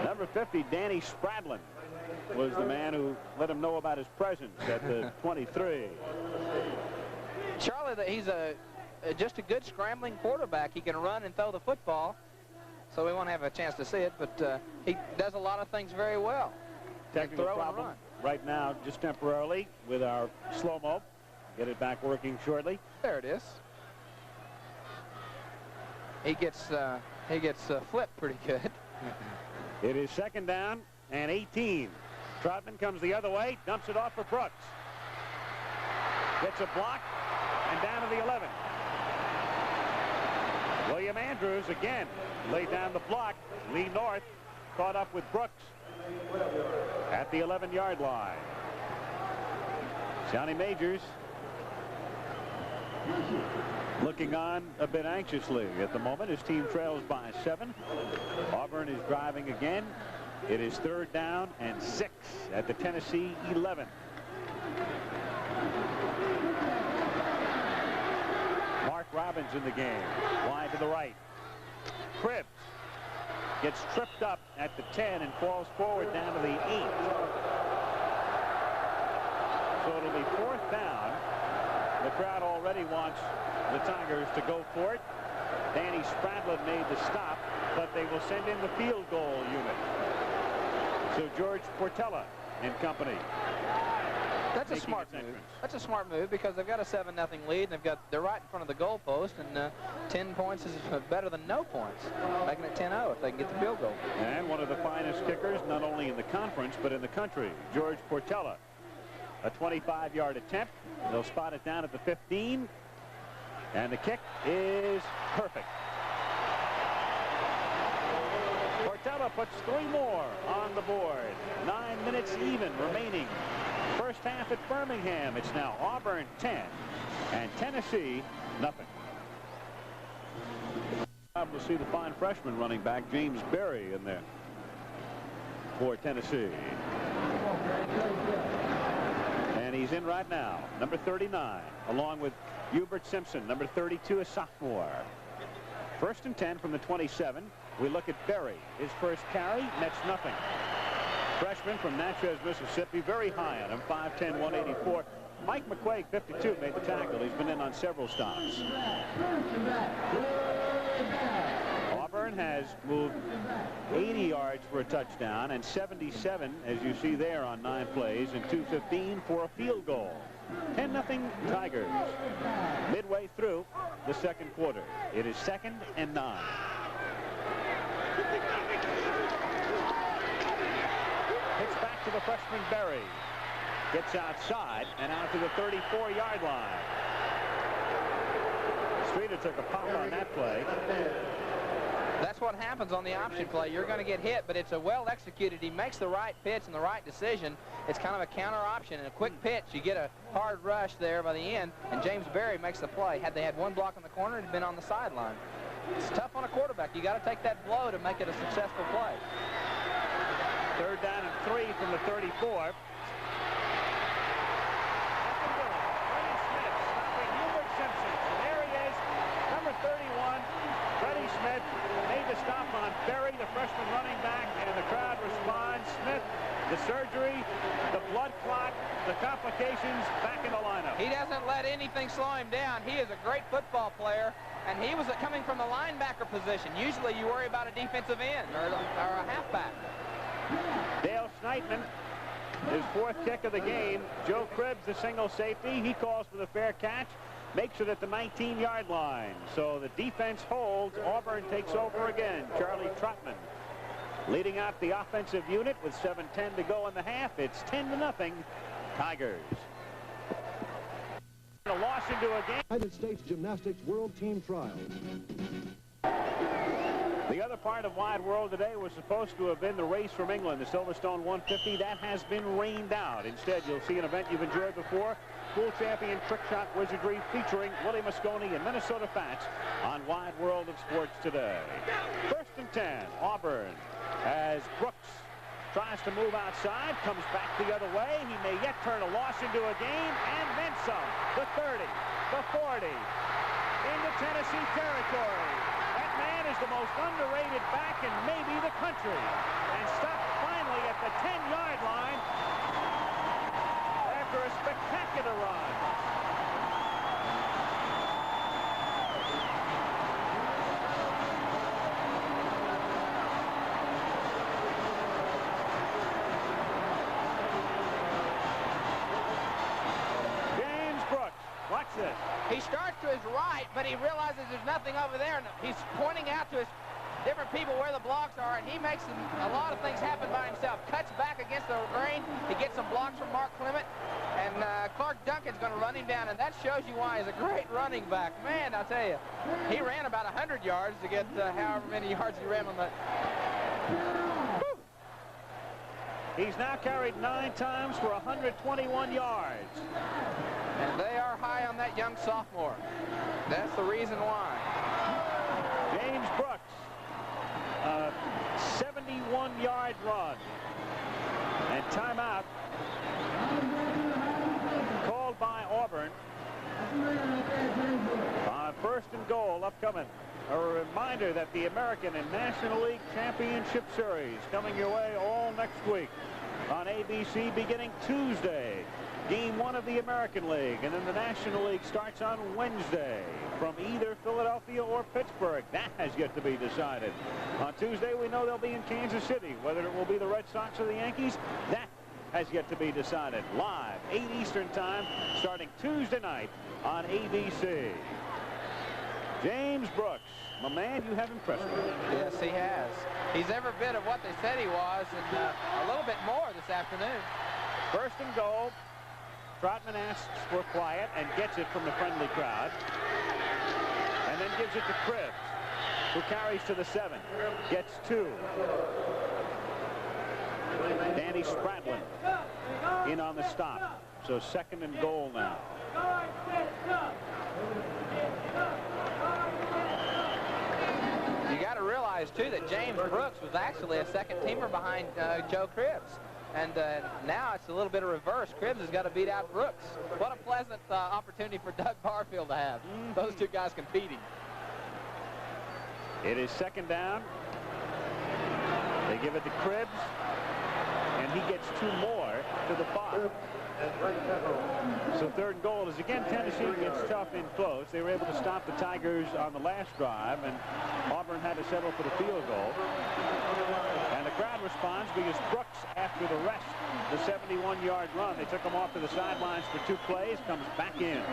Number 50, Danny Spradlin, was the man who let him know about his presence at the 23. Charlie, he's just a good scrambling quarterback. He can run and throw the football, so we won't have a chance to see it, but he does a lot of things very well. Technical problem right now, just temporarily, with our slow-mo. Get it back working shortly. There it is. He gets flipped pretty good. It is 2nd down and 18. Trotman comes the other way, dumps it off for Brooks. Gets a block and down to the 11. William Andrews again laid down the block. Lee North caught up with Brooks at the 11-yard line. Johnny Majors looking on a bit anxiously at the moment. His team trails by 7. Auburn is driving again. It is 3rd down and 6 at the Tennessee 11. Mark Robbins in the game. Wide to the right. Cribbs gets tripped up at the 10 and falls forward down to the 8. So it'll be 4th down. The crowd already wants the Tigers to go for it. Danny Spradlin made the stop, but they will send in the field goal unit. So George Portella and company. That's a smart move. That's a smart move because they've got a 7-0 lead, and they're right in front of the goalpost, and 10 points is better than no points, making it 10-0 if they can get the field goal. And one of the finest kickers, not only in the conference, but in the country, George Portella. A 25-yard attempt. They'll spot it down at the 15, and the kick is perfect. Portella puts 3 more on the board. 9 minutes even remaining. First half at Birmingham. It's now Auburn 10 and Tennessee nothing. Able to see the fine freshman running back James Berry in there for Tennessee. And he's in right now, number 39, along with Hubert Simpson, number 32, a sophomore. First and 10 from the 27. We look at Berry. His first carry, nets nothing. Freshman from Natchez, Mississippi, very high on him, 5'10", 184. Mike McQuaig, 52, made the tackle. He's been in on several stops. Auburn has moved 80 yards for a touchdown and 77, as you see there, on 9 plays, and 2:15 for a field goal. 10-0 Tigers. Midway through the second quarter. It is 2nd and 9. Pitch back to the freshman Berry. Gets outside and out to the 34-yard line. Streeter took a pop on that play. That's what happens on the option play. You're going to get hit, but it's a well executed. He makes the right pitch and the right decision. It's kind of a counter option. And a quick pitch, you get a hard rush there by the end, and James Berry makes the play. Had they had one block on the corner, it had been on the sideline. It's tough on a quarterback. You got to take that blow to make it a successful play. 3rd down and 3 from the 34. Smith made the stop on Berry, the freshman running back, and the crowd responds. Smith, the surgery, the blood clot, the complications, back in the lineup. He doesn't let anything slow him down. He is a great football player, and he was coming from the linebacker position. Usually you worry about a defensive end or a halfback. Dale Sneitman, his 4th kick of the game. Joe Cribbs, the single safety. He calls for the fair catch. Makes it at the 19-yard line. So the defense holds. Auburn takes over again. Charlie Trotman leading out the offensive unit with 7:10 to go in the half. It's 10-0 Tigers. A loss into a game. United States Gymnastics World Team Trials. The other part of Wide World today was supposed to have been the race from England, the Silverstone 150. That has been rained out. Instead, you'll see an event you've enjoyed before. School champion trick shot wizardry featuring Willie Mosconi and Minnesota Fats on Wide World of Sports today. 1st and 10, Auburn, as Brooks tries to move outside, comes back the other way. He may yet turn a loss into a game, and then some. The 30, the 40, into Tennessee territory. That man is the most underrated back in maybe the country, and stopped finally at the 10-yard line after a spectacular run. James Brooks, watch this. He starts to his right, but he realizes there's nothing over there, and he's pointing out to his different people where the blocks are, and he makes a lot of things happen by himself. Cuts back against the grain. He gets some blocks from Mark Clement, and Clark Duncan's going to run him down, and that shows you why he's a great running back. Man, I'll tell you, he ran about 100 yards to get however many yards he ran on that. He's now carried 9 times for 121 yards. And they are high on that young sophomore. That's the reason why. James Brooks, a 71-yard run. And timeout called by Auburn. 1st and goal upcoming. A reminder that the American and National League Championship Series coming your way all next week on ABC beginning Tuesday. Game 1 of the American League, and then the National League starts on Wednesday from either Philadelphia or Pittsburgh. That has yet to be decided. On Tuesday, we know they'll be in Kansas City. Whether it will be the Red Sox or the Yankees, that has yet to be decided. Live, 8 Eastern time, starting Tuesday night on ABC. James Brooks, my man, you have impressed me. Yes, he has. He's every bit of what they said he was, and a little bit more this afternoon. First and goal. Trotman asks for quiet and gets it from the friendly crowd. And then gives it to Cribbs, who carries to the 7. Gets 2. Danny Spradlin in on the stop. So second and goal now. You got to realize, too, that James Brooks was actually a second-teamer behind Joe Cribbs. And now it's a little bit of reverse. Cribbs has got to beat out Brooks. What a pleasant opportunity for Doug Barfield to have. Those two guys competing. It is second down. They give it to Cribbs, and he gets 2 more to the 5. So third and goal is again Tennessee gets tough in close. They were able to stop the Tigers on the last drive, and Auburn had to settle for the field goal. And the crowd responds because Brooks, after the rest, the 71-yard run, they took him off to the sidelines for 2 plays, comes back in.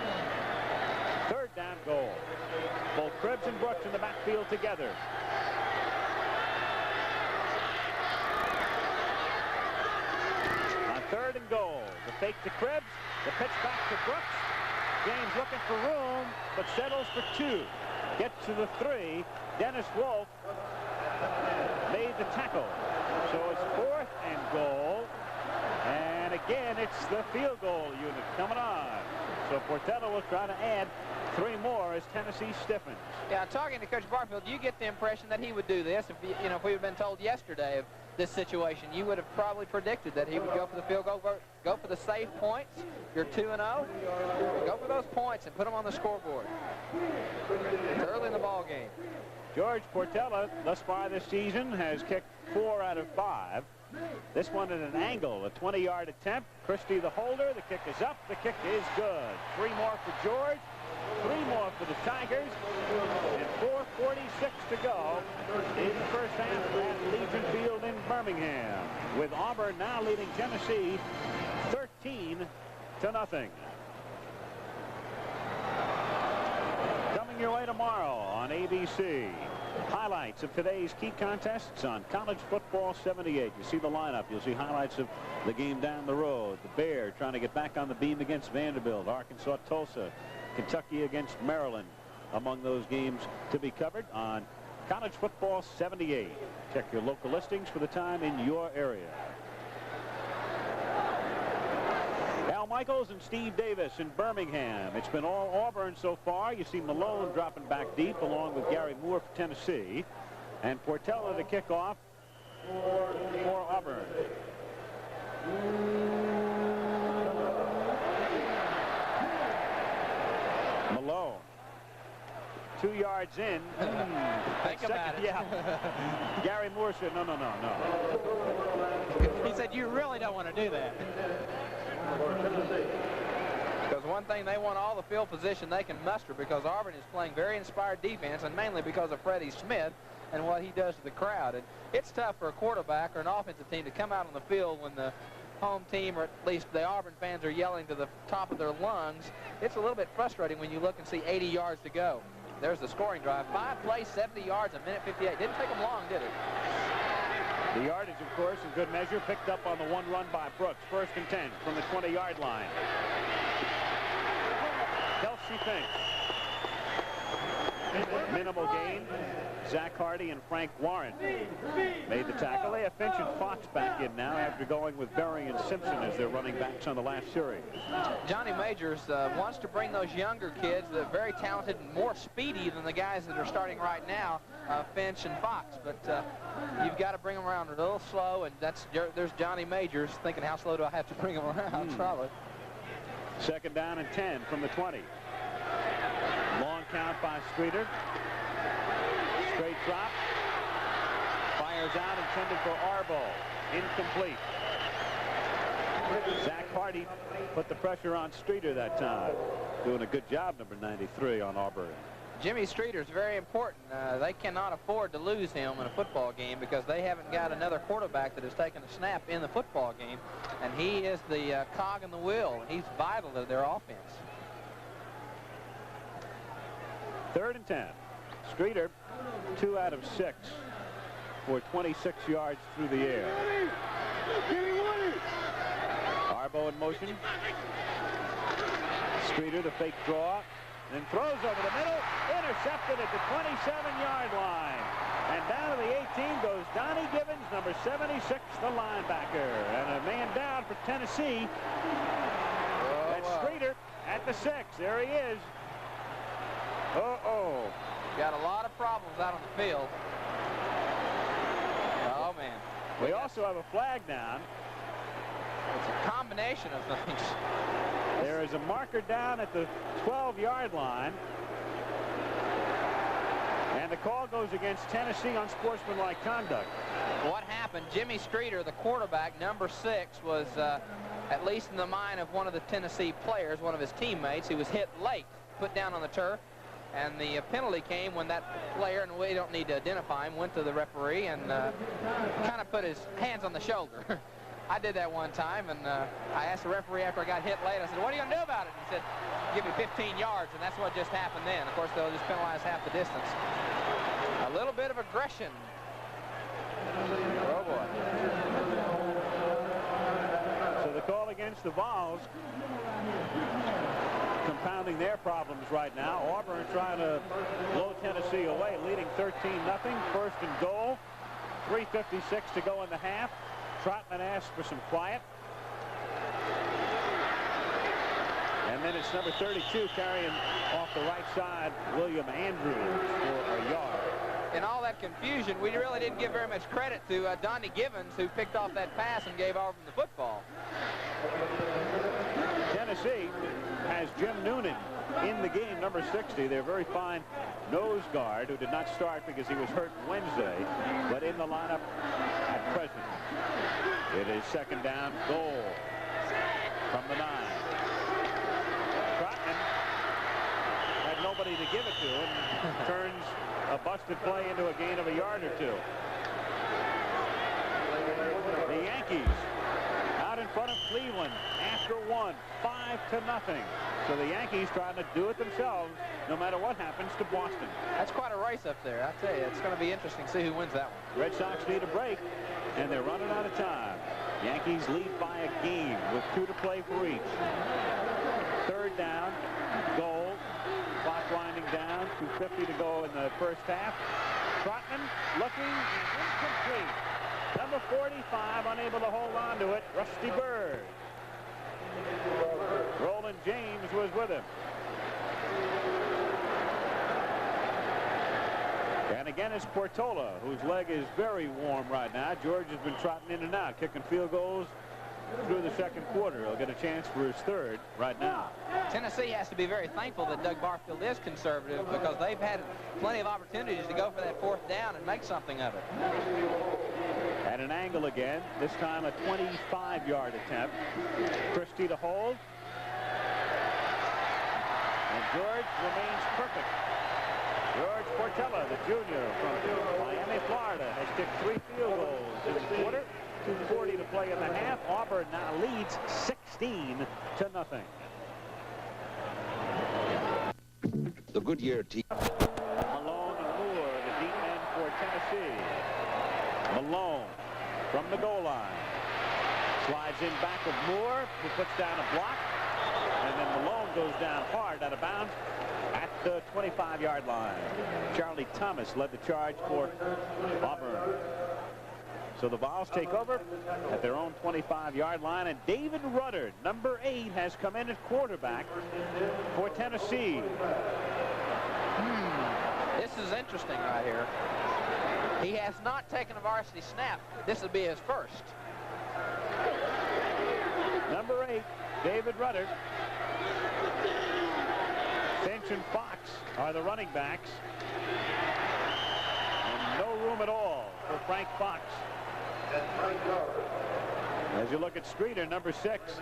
Third down goal. Both Cribbs and Brooks in the backfield together. On third and goal, the fake to Cribbs, the pitch back to Brooks. James looking for room, but settles for 2. Gets to the 3. Dennis Wolf made the tackle. So it's fourth and goal. And again, it's the field goal unit coming on. So Portela will try to add 3 more as Tennessee stiffens. Yeah, talking to Coach Barfield, you get the impression that he would do this. If if we had been told yesterday of this situation, you would have probably predicted that he would go for the field goal, go for the safe points. You're 2-0. Go for those points and put them on the scoreboard. It's early in the ball game. George Portela, thus far this season, has kicked 4 out of 5. This one at an angle, a 20-yard attempt. Christie the holder. The kick is up. The kick is good. 3 more for George. 3 more for the Tigers. And 4:46 to go in the first half at Legion Field in Birmingham, with Auburn now leading Tennessee 13-0. Coming your way tomorrow on ABC. Highlights of today's key contests on College Football 78. You see the lineup. You'll see highlights of the game down the road. The Bear trying to get back on the beam against Vanderbilt. Arkansas, Tulsa. Kentucky against Maryland among those games to be covered on College Football 78. Check your local listings for the time in your area. Al Michaels and Steve Davis in Birmingham. It's been all Auburn so far. You see Malone dropping back deep along with Gary Moore for Tennessee. And Portela to kick off for Auburn. Malone. 2 yards in. Think about it. Yeah. Gary Moore said, no. He said, you really don't want to do that. Because one thing, they want all the field position they can muster, because Auburn is playing very inspired defense, and mainly because of Freddie Smith and what he does to the crowd. And it's tough for a quarterback or an offensive team to come out on the field when the home team, or at least the Auburn fans, are yelling to the top of their lungs. It's a little bit frustrating when you look and see 80 yards to go. There's the scoring drive. 5 plays, 70 yards, a minute 58. Didn't take them long, did it? The yardage, of course, in good measure, picked up on the 1 run by Brooks. First and 10 from the 20-yard line. Kelsey thinks. Minimal gain. Zach Hardy and Frank Warren made the tackle. They have Finch and Fox back in now after going with Berry and Simpson as their running backs on the last series. Johnny Majors wants to bring those younger kids that are very talented and more speedy than the guys that are starting right now, Finch and Fox. But you've got to bring them around a little slow, and there's Johnny Majors thinking, how slow do I have to bring them around? Probably. Second down and 10 from the 20. Long count by Streeter. Straight drop. Fires out, intended for Arbo. Incomplete. Zach Hardy put the pressure on Streeter that time. Doing a good job, number 93 on Auburn. Jimmy Streeter's very important. They cannot afford to lose him in a football game because they haven't got another quarterback that has taken a snap in the football game, and he is the cog in the wheel. He's vital to their offense. 3rd and 10. Streeter, 2 out of 6 for 26 yards through the air. Arbo in motion. Streeter, the fake draw, then throws over the middle, intercepted at the 27-yard line. And down to the 18 goes Donnie Gibbons, number 76, the linebacker. And a man down for Tennessee. That's Streeter at the 6. There he is. Uh-oh. Got a lot of problems out on the field. Oh, man. We also have a flag down. It's a combination of things. There is a marker down at the 12-yard line. And the call goes against Tennessee on sportsmanlike conduct. What happened, Jimmy Streeter, the quarterback, number 6, was at least in the mind of one of the Tennessee players, one of his teammates. He was hit late, put down on the turf. And the penalty came when that player, and we don't need to identify him, went to the referee and kind of put his hands on the shoulder. I did that one time, and I asked the referee after I got hit late, I said, what are you going to do about it? And he said, give me 15 yards, and that's what just happened then. Of course, they'll just penalize half the distance. A little bit of aggression. Oh, boy. So the call against the Vols, compounding their problems right now. Auburn trying to blow Tennessee away, leading 13-0. 1st and goal. 3:56 to go in the half. Trotman asked for some quiet. And then it's number 32 carrying off the right side, William Andrews, for a yard. In all that confusion, we really didn't give very much credit to Donnie Gibbons, who picked off that pass and gave Auburn the football. Tennessee has Jim Noonan in the game, number 60. Their very fine nose guard, who did not start because he was hurt Wednesday, but in the lineup at present. It is 2nd down, goal from the 9. Trotman had nobody to give it to and turns a busted play into a gain of a yard or 2. The Yankees out in front of Cleveland after 1, 5-0. So the Yankees trying to do it themselves no matter what happens to Boston. That's quite a race up there. I tell you, it's going to be interesting to see who wins that one. Red Sox need a break, and they're running out of time. Yankees lead by a game with 2 to play for each. 3rd down, goal. Clock winding down, 2:50 to go in the first half. Trotman looking incomplete. Number 45 unable to hold on to it, Rusty Bird. Roland James was with him. And again, it's Portola, whose leg is very warm right now. George has been trotting in and out, kicking field goals through the 2nd quarter. He'll get a chance for his 3rd right now. Tennessee has to be very thankful that Doug Barfield is conservative, because they've had plenty of opportunities to go for that 4th down and make something of it. At an angle again, this time a 25-yard attempt. Christie to hold. And George remains perfect. George Portella, the junior from Miami, Florida, has kicked 3 field goals in the quarter. 2:40 to play in the half. Auburn now leads 16-0. The Goodyear team. Malone and Moore, the deep men for Tennessee. Malone from the goal line. Slides in back of Moore, who puts down a block. And then Malone goes down hard out of bounds at the 25-yard line. Charlie Thomas led the charge for Auburn. So the Vols take over at their own 25-yard line, and David Rudder, number 8, has come in at quarterback for Tennessee. This is interesting right here. He has not taken a varsity snap. This will be his first. Number 8, David Rudder. Finch and Fox are the running backs. And no room at all for Frank Fox. As you look at Streeter, number 6.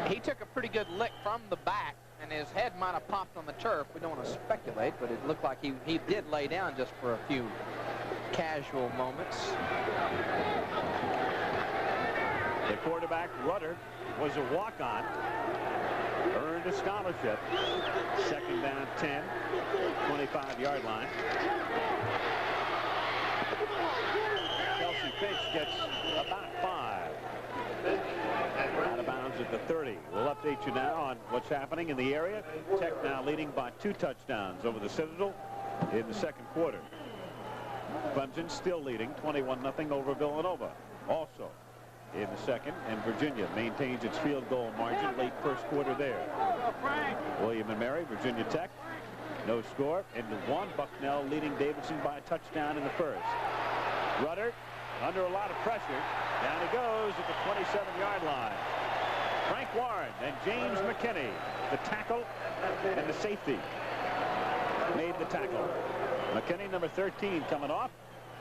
He took a pretty good lick from the back and his head might have popped on the turf. We don't want to speculate, but it looked like he did lay down just for a few casual moments. The quarterback, Rudder, was a walk-on. Earned a scholarship. Second down 10, 25-yard line. Kelsey Finch gets about 5. Out of bounds at the 30. We'll update you now on what's happening in the area. Tech now leading by 2 touchdowns over the Citadel in the second quarter. Clemson still leading 21-0 over Villanova. Also in the second, and Virginia maintains its field goal margin late first quarter there. William and Mary, Virginia Tech, no score, and 1. Bucknell leading Davidson by a touchdown in the first. Rudder under a lot of pressure. Down he goes at the 27-yard line. Frank Warren and James McKinney, the tackle and the safety, made the tackle. McKinney, number 13, coming off.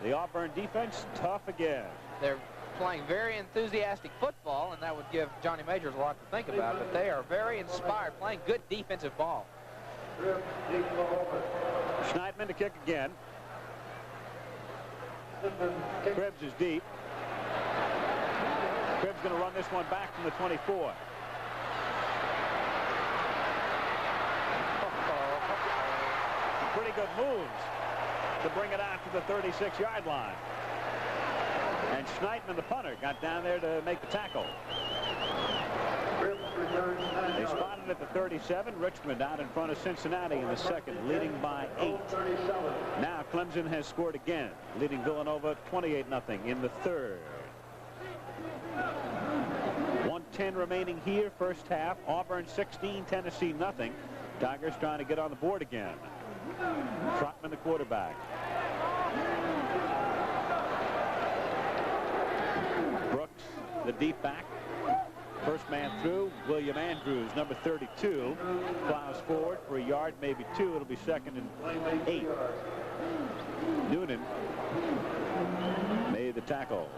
The Auburn defense tough again. They're playing very enthusiastic football, and that would give Johnny Majors a lot to think about, but they are very inspired, playing good defensive ball. Schneidman to kick again. Krebs is deep. Krebs going to run this one back from the 24. Pretty good moves to bring it out to the 36-yard line. And Schneidman, the punter, got down there to make the tackle. They spotted at the 37. Richmond out in front of Cincinnati in the second, leading by 8. Now Clemson has scored again, leading Villanova 28-0 in the third. 1:10 remaining here, first half. Auburn 16, Tennessee nothing. Tigers trying to get on the board again. Trotman, the quarterback. Brooks, the deep back. First man through. William Andrews, number 32, plows forward for a yard, maybe 2. It'll be second and 8. Noonan made the tackle.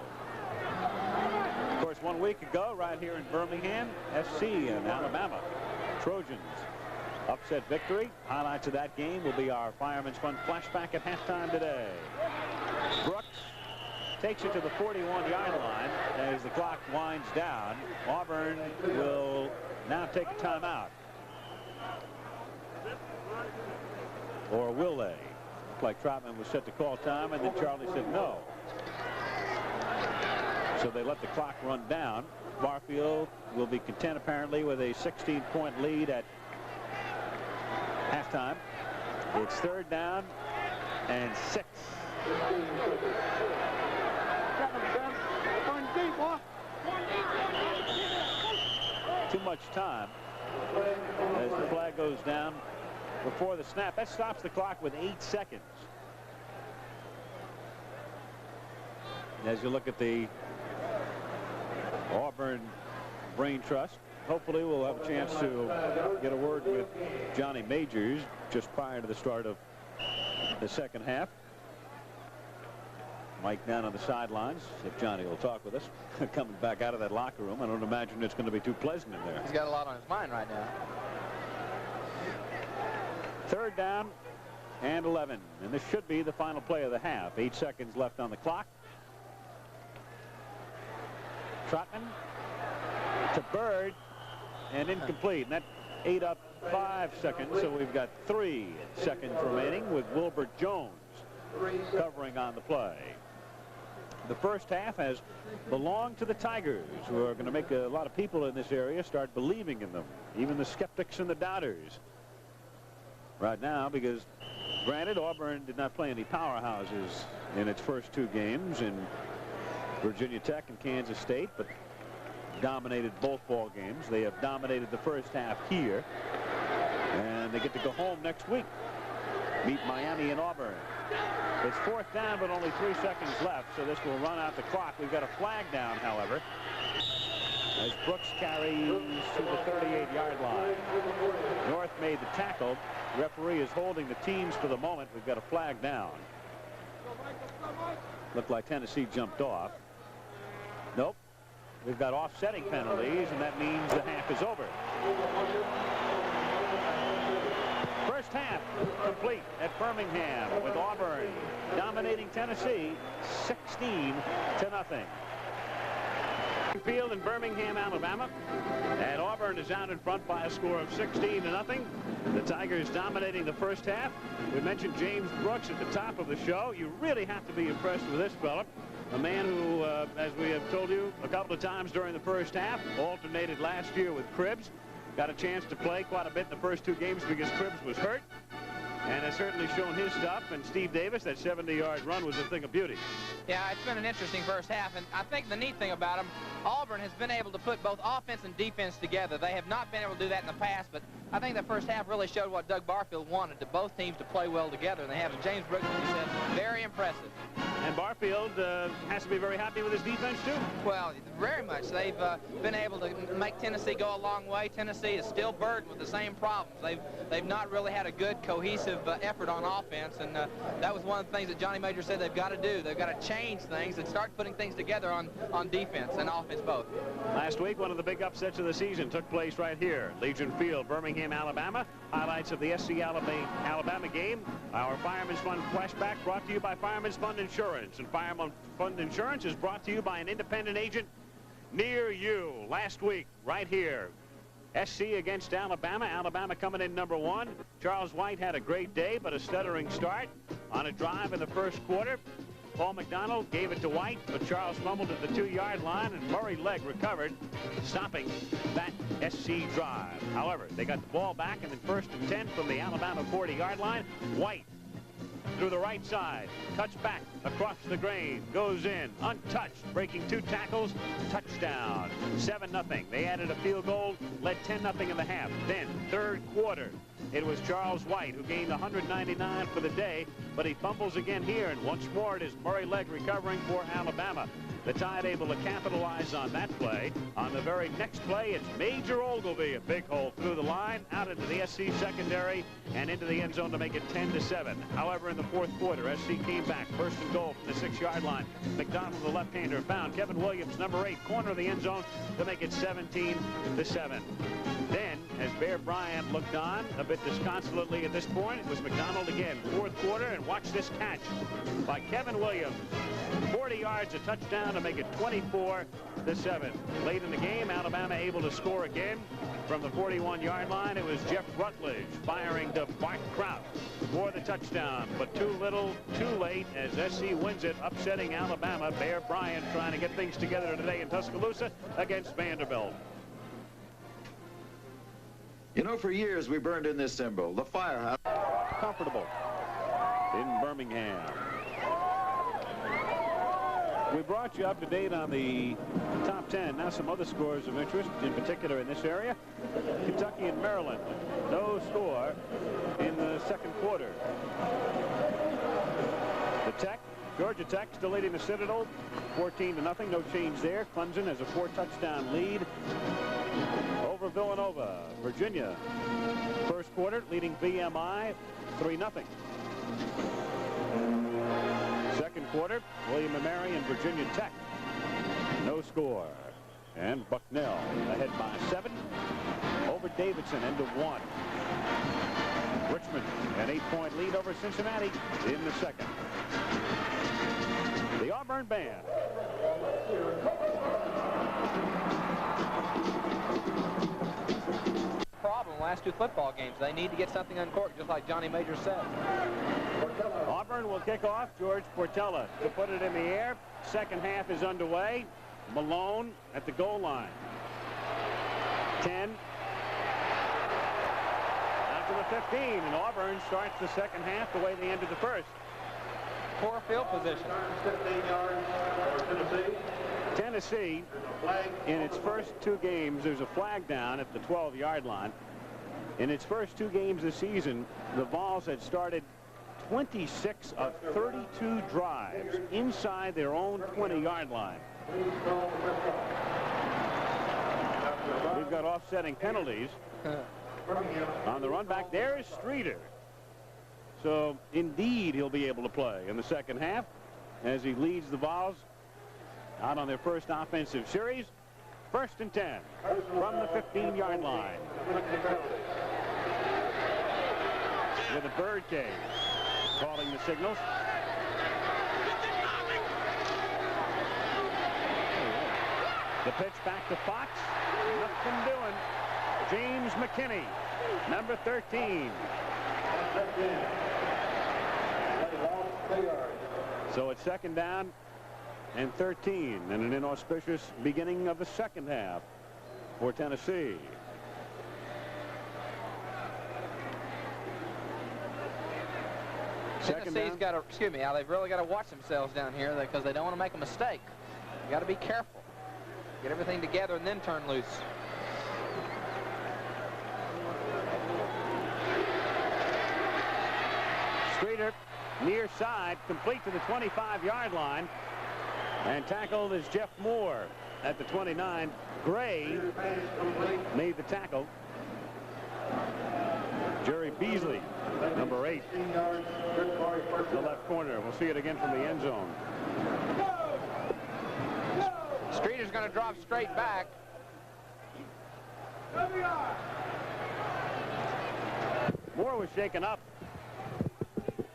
Of course, 1 week ago, right here in Birmingham, SC and Alabama Trojans upset victory. Highlights of that game will be our Fireman's Fund flashback at halftime today. Brooks takes it to the 41-yard line as the clock winds down. Auburn will now take a timeout. Or will they? Looked like Trotman was set to call time, and then Charlie said no. So they let the clock run down. Barfield will be content apparently with a 16-point lead at halftime. It's 3rd down and 6. Too much time as the flag goes down before the snap. That stops the clock with 8 seconds. As you look at the Auburn Brain Trust, hopefully we'll have a chance to get a word with Johnny Majors just prior to the start of the second half. Mike down on the sidelines, if Johnny will talk with us. Coming back out of that locker room, I don't imagine it's going to be too pleasant in there. He's got a lot on his mind right now. 3rd down and 11, and this should be the final play of the half. 8 seconds left on the clock. Trotman to Bird, and incomplete, and that ate up 5 seconds, so we've got 3 seconds remaining with Wilbur Jones covering on the play. The first half has belonged to the Tigers, who are going to make a lot of people in this area start believing in them, even the skeptics and the doubters right now, because granted, Auburn did not play any powerhouses in its first 2 games in Virginia Tech and Kansas State, but dominated both ball games. They have dominated the first half here, and they get to go home next week, meet Miami and Auburn. It's 4th down, but only 3 seconds left, so this will run out the clock. We've got a flag down, however, as Brooks carries to the 38-yard line. North made the tackle. Referee is holding the teams for the moment. We've got a flag down. Looked like Tennessee jumped off. Nope. We've got offsetting penalties, and that means the half is over. first half complete at Birmingham, with Auburn dominating Tennessee 16-0. Field in Birmingham, Alabama, and Auburn is out in front by a score of 16-0. The Tigers dominating the first half. We mentioned James Brooks at the top of the show. You really have to be impressed with this fella. A man who, as we have told you a couple of times during the first half, alternated last year with Cribbs. Got a chance to play quite a bit in the first two games because Cribbs was hurt, and has certainly shown his stuff. And Steve Davis, that 70-yard run was a thing of beauty. Yeah, it's been an interesting first half, and I think the neat thing about them, Auburn has been able to put both offense and defense together. They have not been able to do that in the past, but I think the first half really showed what Doug Barfield wanted, to both teams to play well together, and they have. James Brooks, as you said, very impressive. And Barfield has to be very happy with his defense, too. Well, very much. They've been able to make Tennessee go a long way. Tennessee is still burdened with the same problems. They've not really had a good, cohesive effort on offense, and that was one of the things that Johnny Major said they've got to do. They've got to change things and start putting things together on defense and offense both. Last week, one of the big upsets of the season took place right here, Legion Field, Birmingham, Alabama. Highlights of the SC Alabama game. Our Fireman's Fund flashback brought to you by Fireman's Fund Insurance. And Fireman's Fund Insurance is brought to you by an independent agent near you. Last week, right here, SC against Alabama. Alabama coming in #1. Charles White had a great day, but a stuttering start on a drive in the first quarter. Paul McDonald gave it to White, but Charles fumbled at the 2-yard line, and Murray Legg recovered, stopping that SC drive. However, they got the ball back, and then 1st and 10 from the Alabama 40-yard line. White through the right side, cuts back across the grain, goes in, untouched, breaking 2 tackles, touchdown, 7-0. They added a field goal, led 10-0 in the half. Then, 3rd quarter, it was Charles White who gained 199 for the day, but he fumbles again here, and once more it is Murray Legg recovering for Alabama. The Tide able to capitalize on that play. On the very next play, it's Major Ogilvie, a big hole through the line, out into the SC secondary, and into the end zone to make it 10-7. However, in the 4th quarter, SC came back, 1st and goal from the 6-yard line. McDonald, the left-hander, found Kevin Williams, number 8, corner of the end zone to make it 17-7. Then, as Bear Bryant looked on, a bit disconsolately at this point, it was McDonald again, 4th quarter, and watch this catch by Kevin Williams. 40 yards, a touchdown to make it 24-7. Late in the game, Alabama able to score again from the 41-yard line. It was Jeff Rutledge firing to Bart Kraut for the touchdown, but too little, too late, as SC wins it, upsetting Alabama. Bear Bryant trying to get things together today in Tuscaloosa against Vanderbilt. You know, for years we burned in this symbol, the firehouse. Comfortable in Birmingham. We brought you up to date on the top 10. Now some other scores of interest, in particular in this area. Kentucky and Maryland, no score in the 2nd quarter. Georgia Tech still leading the Citadel 14-0. No change there. Clemson has a 4-touchdown lead over Villanova. Virginia, 1st quarter, leading VMI 3-0. 2nd quarter, William & Mary and Virginia Tech, no score. And Bucknell ahead by 7 over Davidson, end of 1. Richmond, an 8-point lead over Cincinnati in the 2nd. The Auburn Band. Problem last 2 football games. They need to get something on court, just like Johnny Major said. Auburn will kick off. George Portella to put it in the air. 2nd half is underway. Malone at the goal line. 10. Out to the 15. And Auburn starts the 2nd half the way they ended the 1st. Poor field position. 15 yards for Tennessee, in its first 2 games, there's a flag down at the 12-yard line. In its first 2 games this season, the Vols had started 26 of 32 drives inside their own 20-yard line. We've got offsetting penalties on the run back. There is Streeter. So, indeed, he'll be able to play in the 2nd half as he leads the Vols out on their first offensive series. 1st and 10 from the 15-yard line. with a birdcage calling the signals. The pitch back to Fox. Nothing doing. James McKinney, number 13. So it's second down and 13, and an inauspicious beginning of the second half for Tennessee. Tennessee's got to, excuse me, Al, they've really got to watch themselves down here because they don't want to make a mistake. You got to be careful. Get everything together and then turn loose. Streeter, near side, complete to the 25-yard line. And tackled is Jeff Moore at the 29. Gray made the tackle. Jerry Beasley, number 8, the left corner. We'll see it again from the end zone. Streeter's going to drop straight back. Moore was shaken up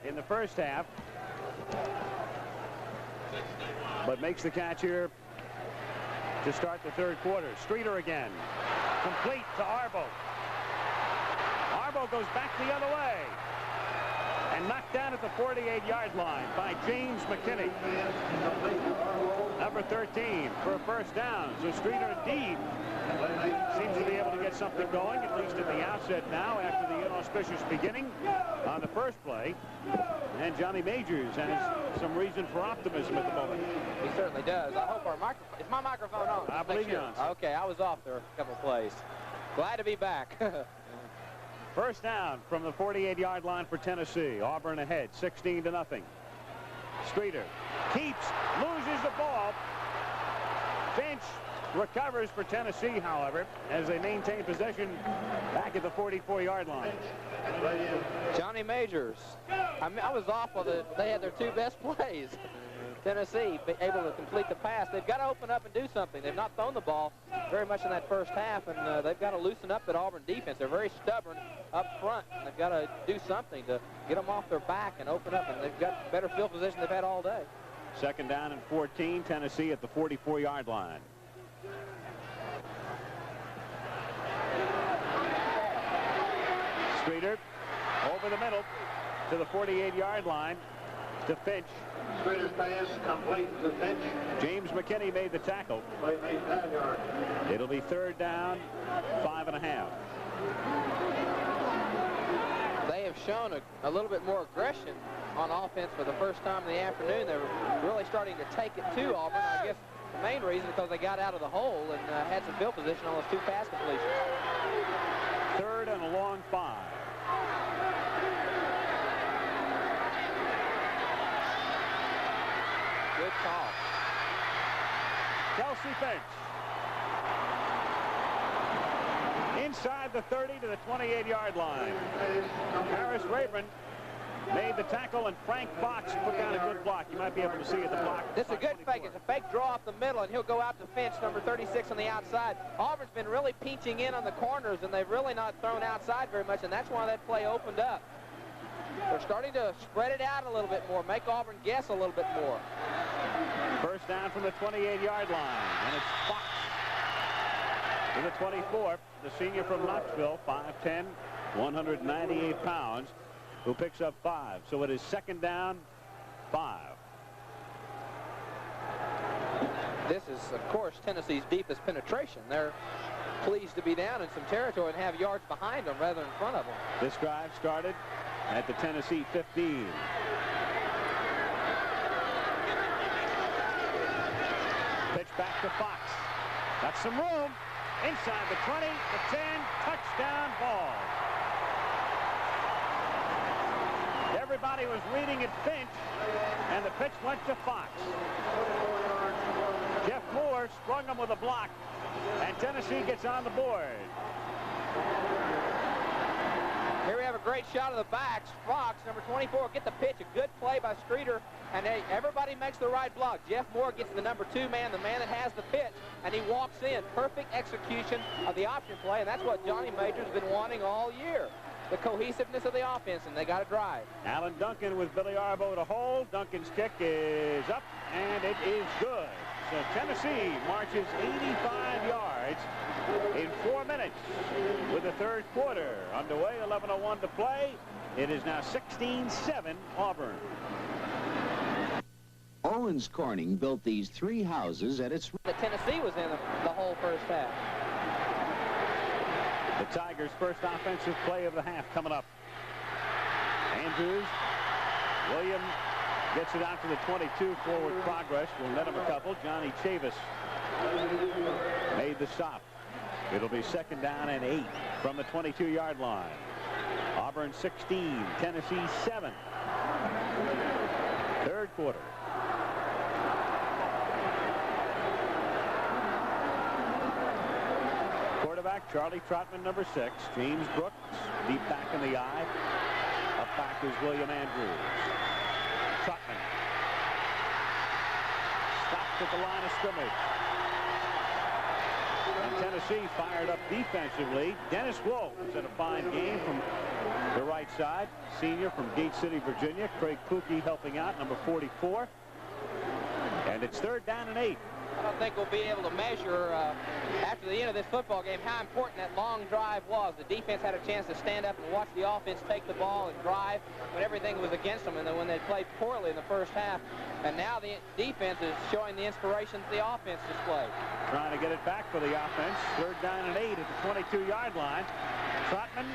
in the first half, but makes the catch here to start the third quarter. Streeter again, complete to Arbo. Arbo goes back the other way and knocked down at the 48-yard line by James McKinney, number 13, for a first down. So Streeter indeed seems to be able to get something going, at least at the outset now, after the inauspicious beginning on the first play. And Johnny Majors has some reason for optimism at the moment. He certainly does. I hope our microphone, is my microphone on? I believe you're on. Okay, I was off there a couple plays. Glad to be back. First down from the 48-yard line for Tennessee. Auburn ahead, 16-0. Streeter keeps, loses the ball. Finch recovers for Tennessee, however, as they maintain possession back at the 44-yard line. Johnny Majors. I was off while they had their two best plays. Tennessee able to complete the pass. They've got to open up and do something. They've not thrown the ball very much in that first half, and they've got to loosen up that Auburn defense. They're very stubborn up front, and they've got to do something to get them off their back and open up, and they've got better field position they've had all day. Second down and 14, Tennessee at the 44-yard line. Streeter over the middle to the 48-yard line to Finch. Streeter's pass complete to Finch. James McKinney made the tackle. It'll be third down, 5.5. They have shown a little bit more aggression on offense for the first time in the afternoon. They were really starting to take it to Auburn. I guess the main reason because they got out of the hole and had some field position on those two pass completions. Third and a long 5. Good call. Kelsey Finch. Inside the 30 to the 28-yard line. Harris Rayburn made the tackle, and Frank Fox put down a good block. You might be able to see it, the block. This is a good fake. It's a fake draw off the middle, and he'll go out to Finch, number 36 on the outside. Auburn's been really pinching in on the corners, and they've really not thrown outside very much, and that's why that play opened up. They're starting to spread it out a little bit more, make Auburn guess a little bit more. First down from the 28-yard line, and it's Fox to the 24, the senior from Knoxville, 5'10", 198 pounds, who picks up 5. So it is second down, 5. This is, of course, Tennessee's deepest penetration. They're pleased to be down in some territory and have yards behind them rather than in front of them. This drive started at the Tennessee 15. Pitch back to Fox. Got some room. Inside the 20, the 10, touchdown ball. Everybody was reading at Finch, and the pitch went to Fox. Jeff Moore sprung him with a block, and Tennessee gets on the board. Here we have a great shot of the backs. Fox, number 24, get the pitch. A good play by Streeter, and everybody makes the right block. Jeff Moore gets the number 2 man, the man that has the pitch, and he walks in. Perfect execution of the option play, and that's what Johnny Major's been wanting all year. the cohesiveness of the offense, and they got to drive. Alan Duncan with Billy Arbo to hold. Duncan's kick is up, and it is good. So Tennessee marches 85 yards in 4 minutes with the third quarter underway. 11:01 to play. It is now 16-7 Auburn. Owens Corning built these 3 houses at its... The Tennessee was in the whole first half. The Tigers' first offensive play of the half coming up. Andrews, William gets it out to the 22, forward progress. Will net him a couple. Johnny Chavis made the stop. It'll be 2nd down and 8 from the 22-yard line. Auburn 16, Tennessee 7. Third quarter. Quarterback Charlie Trotman, number 6. James Brooks, deep back in the eye. Up back is William Andrews. Trotman stopped at the line of scrimmage. And Tennessee fired up defensively. Dennis Wolf is in a fine game from the right side. Senior from Gate City, Virginia. Craig Pookie helping out, number 44. And it's 3rd down and 8. I don't think we'll be able to measure after the end of this football game how important that long drive was. The defense had a chance to stand up and watch the offense take the ball and drive when everything was against them, and then when they played poorly in the first half. And now the defense is showing the inspiration that the offense displayed. Trying to get it back for the offense. 3rd down and 8 at the 22-yard line. Trotman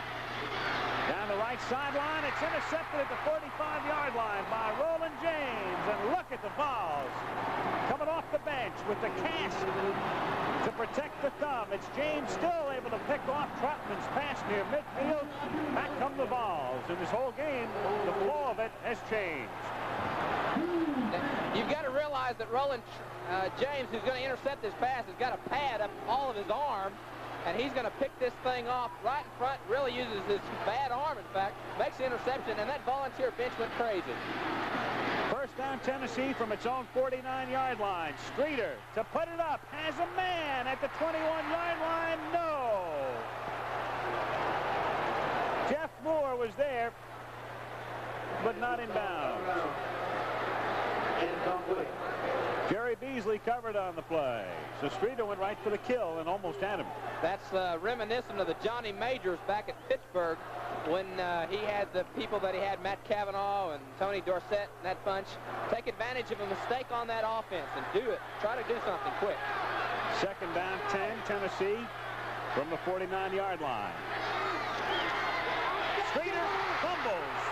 down the right sideline. It's intercepted at the 45-yard line by Roland James. And look at the Vols coming off the bench with the cast to protect the thumb. It's James still able to pick off Trotman's pass near midfield. Back come the Vols. In this whole game, the flow of it has changed. You've got to realize that Roland James, who's going to intercept this pass, has got a pad up all of his arm, and he's going to pick this thing off right in front, really uses his bad arm, in fact, makes the interception, and that volunteer bench went crazy. First down Tennessee from its own 49-yard line. Streeter to put it up, has a man at the 21-yard line. No! Jeff Moore was there, but not in bounds. Jerry Beasley covered on the play. So Streeter went right for the kill and almost had him. That's reminiscent of the Johnny Majors back at Pittsburgh when he had the people that he had, Matt Cavanaugh and Tony Dorsett and that bunch, take advantage of a mistake on that offense and do it. Try to do something quick. 2nd down 10, Tennessee from the 49-yard line. Streeter fumbles,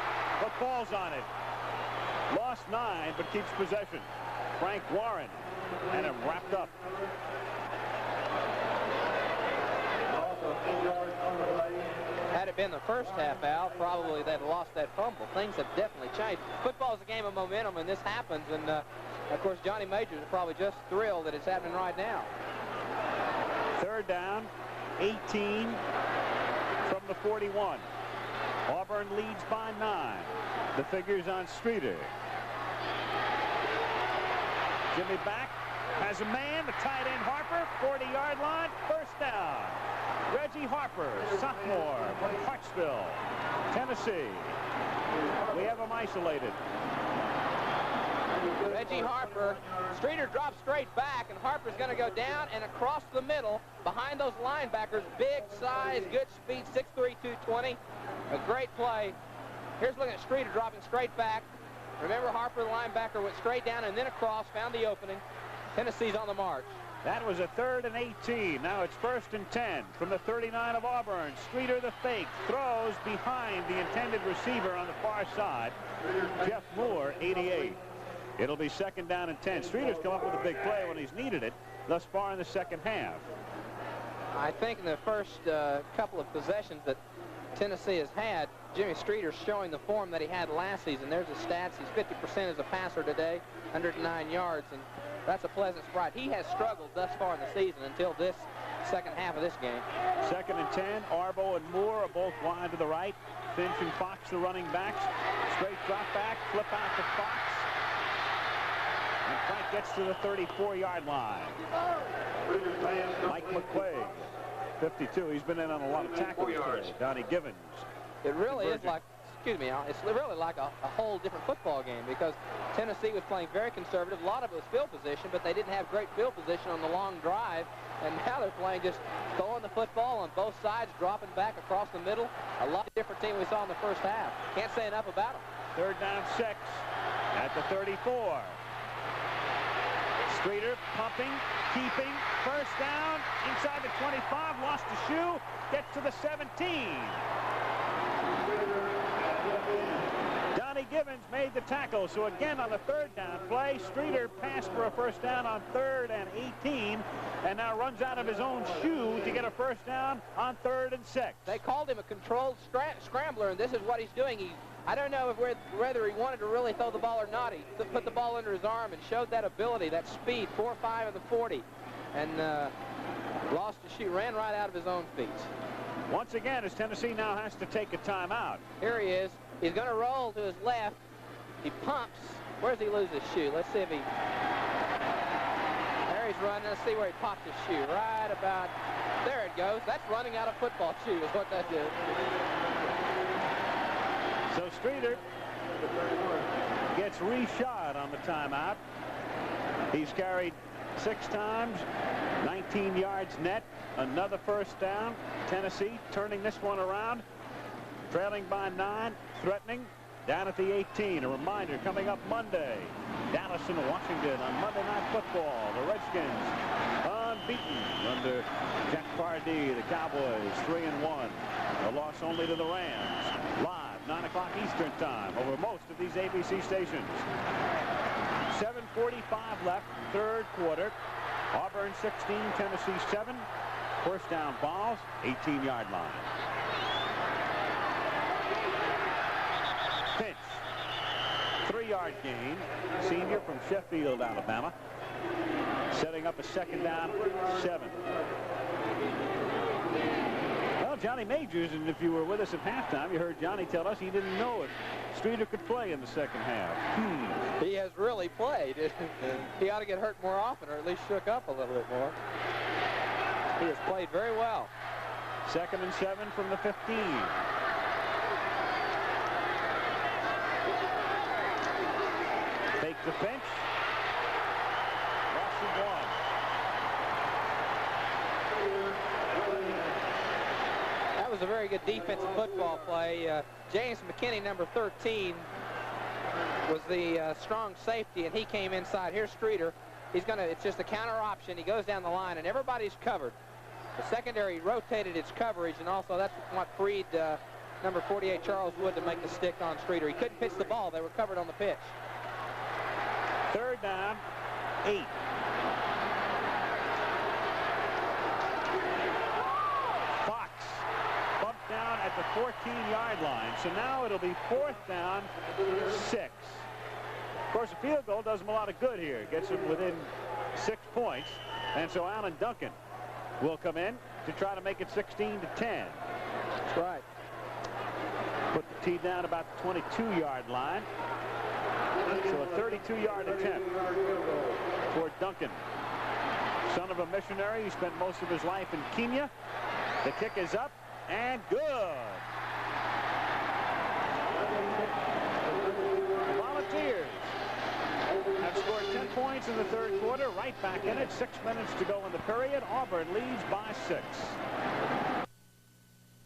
but falls on it. Lost 9, but keeps possession. Frank Warren and him wrapped up. Had it been the first half, Al, probably they'd lost that fumble. Things have definitely changed. Football is a game of momentum, and this happens. And, of course, Johnny Majors is probably just thrilled that it's happening right now. 3rd down, 18 from the 41. Auburn leads by 9. The figures on Streeter. Jimmy back, has a man, the tight end Harper, 40-yard line, 1st down. Reggie Harper, sophomore from Hartsville, Tennessee. We have him isolated. Reggie Harper, Streeter drops straight back, and Harper's going to go down and across the middle behind those linebackers. Big size, good speed, 6'3", 220. A great play. Here's looking at Streeter dropping straight back. Remember, Harper, the linebacker, went straight down and then across, found the opening. Tennessee's on the march. That was a 3rd and 18. Now it's 1st and 10 from the 39 of Auburn. Streeter the fake, throws behind the intended receiver on the far side. Jeff Moore, 88. It'll be 2nd down and 10. Streeter's come up with a big play when he's needed it thus far in the second half. I think in the first couple of possessions that Tennessee has had, Jimmy Streeter's showing the form that he had last season. There's the stats. He's 50% as a passer today, 109 yards, and that's a pleasant surprise. He has struggled thus far in the season until this second half of this game. 2nd and 10. Arbo and Moore are both wide to the right. Finch and Fox, the running backs. Straight drop back, flip out to Fox. And Frank gets to the 34-yard line. Mike McQuaig, 52. He's been in on a lot of tackles today. Donnie Givens It really is like, excuse me, it's really like a whole different football game because Tennessee was playing very conservative. A lot of it was field position, but they didn't have great field position on the long drive. And now they're playing just throwing the football on both sides, dropping back across the middle. A lot different team we saw in the first half. Can't say enough about them. 3rd down 6 at the 34. Streeter pumping, keeping, 1st down inside the 25, lost a shoe, gets to the 17. Donnie Givens made the tackle, so again on the 3rd down play, Streeter passed for a 1st down on 3rd and 18, and now runs out of his own shoe to get a 1st down on 3rd and 6. They called him a controlled scrambler, and this is what he's doing. I don't know whether he wanted to really throw the ball or not. He put the ball under his arm and showed that ability, that speed, 4.5 of the 40, and lost the shoe, ran right out of his own feet. Once again, as Tennessee now has to take a timeout. Here he is. He's going to roll to his left. He pumps. Where does he lose his shoe? Let's see if he... There he's running. Let's see where he popped his shoe. Right about... There it goes. That's running out of football shoe is what that is. So Streeter gets reshot on the timeout. He's carried 6 times, 19 yards net, another 1st down. Tennessee turning this one around, trailing by 9, threatening, down at the 18. A reminder, coming up Monday, Dallas and Washington on Monday Night Football. The Redskins unbeaten under Jack Pardee. The Cowboys 3-1. A loss only to the Rams. Live, 9 o'clock Eastern time over most of these ABC stations. 7:45 left, 3rd quarter. Auburn 16, Tennessee 7. 1st down balls, 18-yard line. Pitch. 3-yard gain. Senior from Sheffield, Alabama. Setting up a 2nd down, 7. Well, Johnny Majors, and if you were with us at halftime, you heard Johnny tell us he didn't know if Streeter could play in the 2nd half. He has really played. He ought to get hurt more often, or at least shook up a little bit more. He has played very well. 2nd and 7 from the 15. Take the pinch. Loss of 1. That was a very good defensive football play. James McKinney, number 13, was the strong safety, and he came inside. Here's Streeter. It's just a counter option. He goes down the line, and everybody's covered. The secondary rotated its coverage, and also that's what freed number 48, Charles Wood, to make the stick on Streeter. He couldn't pitch the ball. They were covered on the pitch. 3rd down, 8. Fox bumped down at the 14-yard line. So now it'll be 4th down, 6. Of course, a field goal does him a lot of good here. Gets him within 6 points. And so Alan Duncan will come in to try to make it 16-10. That's right. Put the tee down about the 22-yard line. So a 32-yard attempt for Duncan. Son of a missionary, he spent most of his life in Kenya. The kick is up and good. The Volunteers have scored 10 points in the 3rd quarter, right back in it. 6 minutes to go in the period. Auburn leads by 6.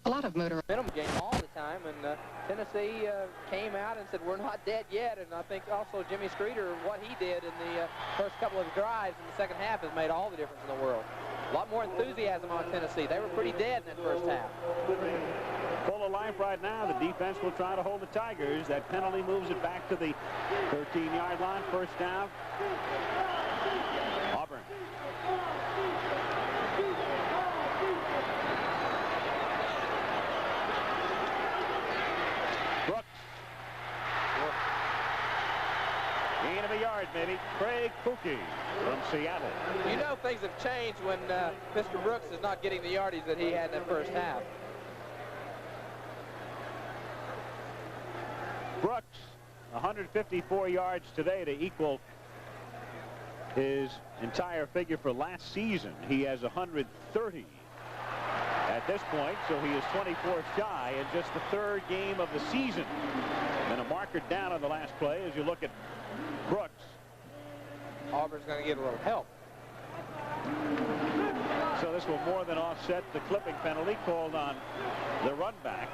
A lot of momentum game all the time, and Tennessee came out and said, we're not dead yet. And I think also Jimmy Streeter, what he did in the first couple of drives in the 2nd half has made all the difference in the world. A lot more enthusiasm on Tennessee. They were pretty dead in that first half. Full of life right now. The defense will try to hold the Tigers. That penalty moves it back to the 13-yard line. 1st down. Auburn. Brooks. Gain of a yard, maybe. Craig Pookie from Seattle. You know things have changed when Mr. Brooks is not getting the yardage that he had in that first half. Brooks, 154 yards today to equal his entire figure for last season. He has 130. at this point, so he is 24 shy in just the third game of the season. And a marker down on the last play as you look at Brooks. Auburn's going to get a little help. So this will more than offset the clipping penalty called on the run back.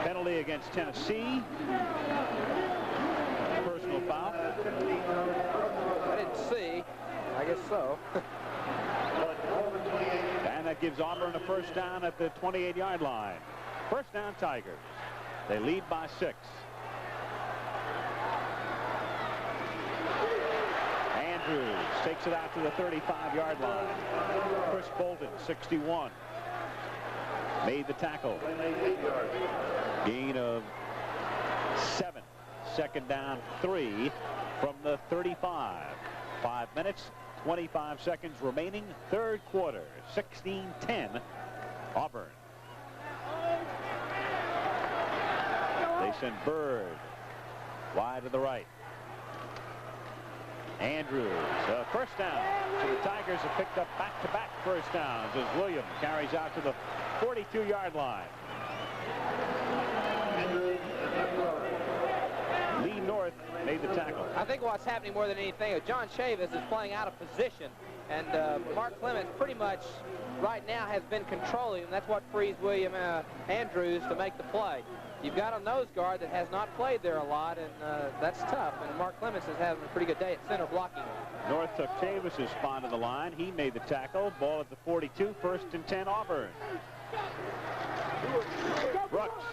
Penalty against Tennessee. Personal foul. I didn't see. I guess so. And that gives Auburn a first down at the 28-yard line. First down, Tigers. They lead by 6. Andrews takes it out to the 35-yard line. Chris Bolden, 61. Made the tackle. Gain of 7. Second down, 3 from the 35. 5 minutes, 25 seconds remaining. Third quarter, 16-10, Auburn. They send Bird wide to the right. Andrews, first down. So the Tigers have picked up back-to-back first downs as Williams carries out to the 42-yard line. Lee North made the tackle. I think what's happening more than anything is John Chavis is playing out of position, and Mark Clements pretty much right now has been controlling, and that's what frees William Andrews to make the play. You've got a nose guard that has not played there a lot, and that's tough. And Mark Clements is having a pretty good day at center blocking. North took Chavis' spot on the line. He made the tackle. Ball at the 42. First and 10, Auburn. Brooks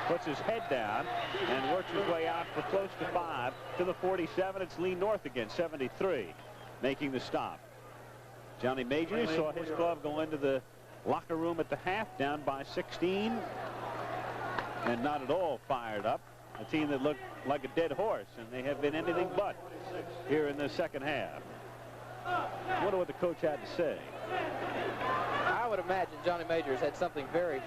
puts his head down and works his way out for close to 5 to the 47. It's Lee North again, 73, making the stop. Johnny Majors saw his club go into the locker room at the half, down by 16. And not at all fired up. A team that looked like a dead horse, and they have been anything but here in the second half. I wonder what the coach had to say. I would imagine Johnny Majors had something very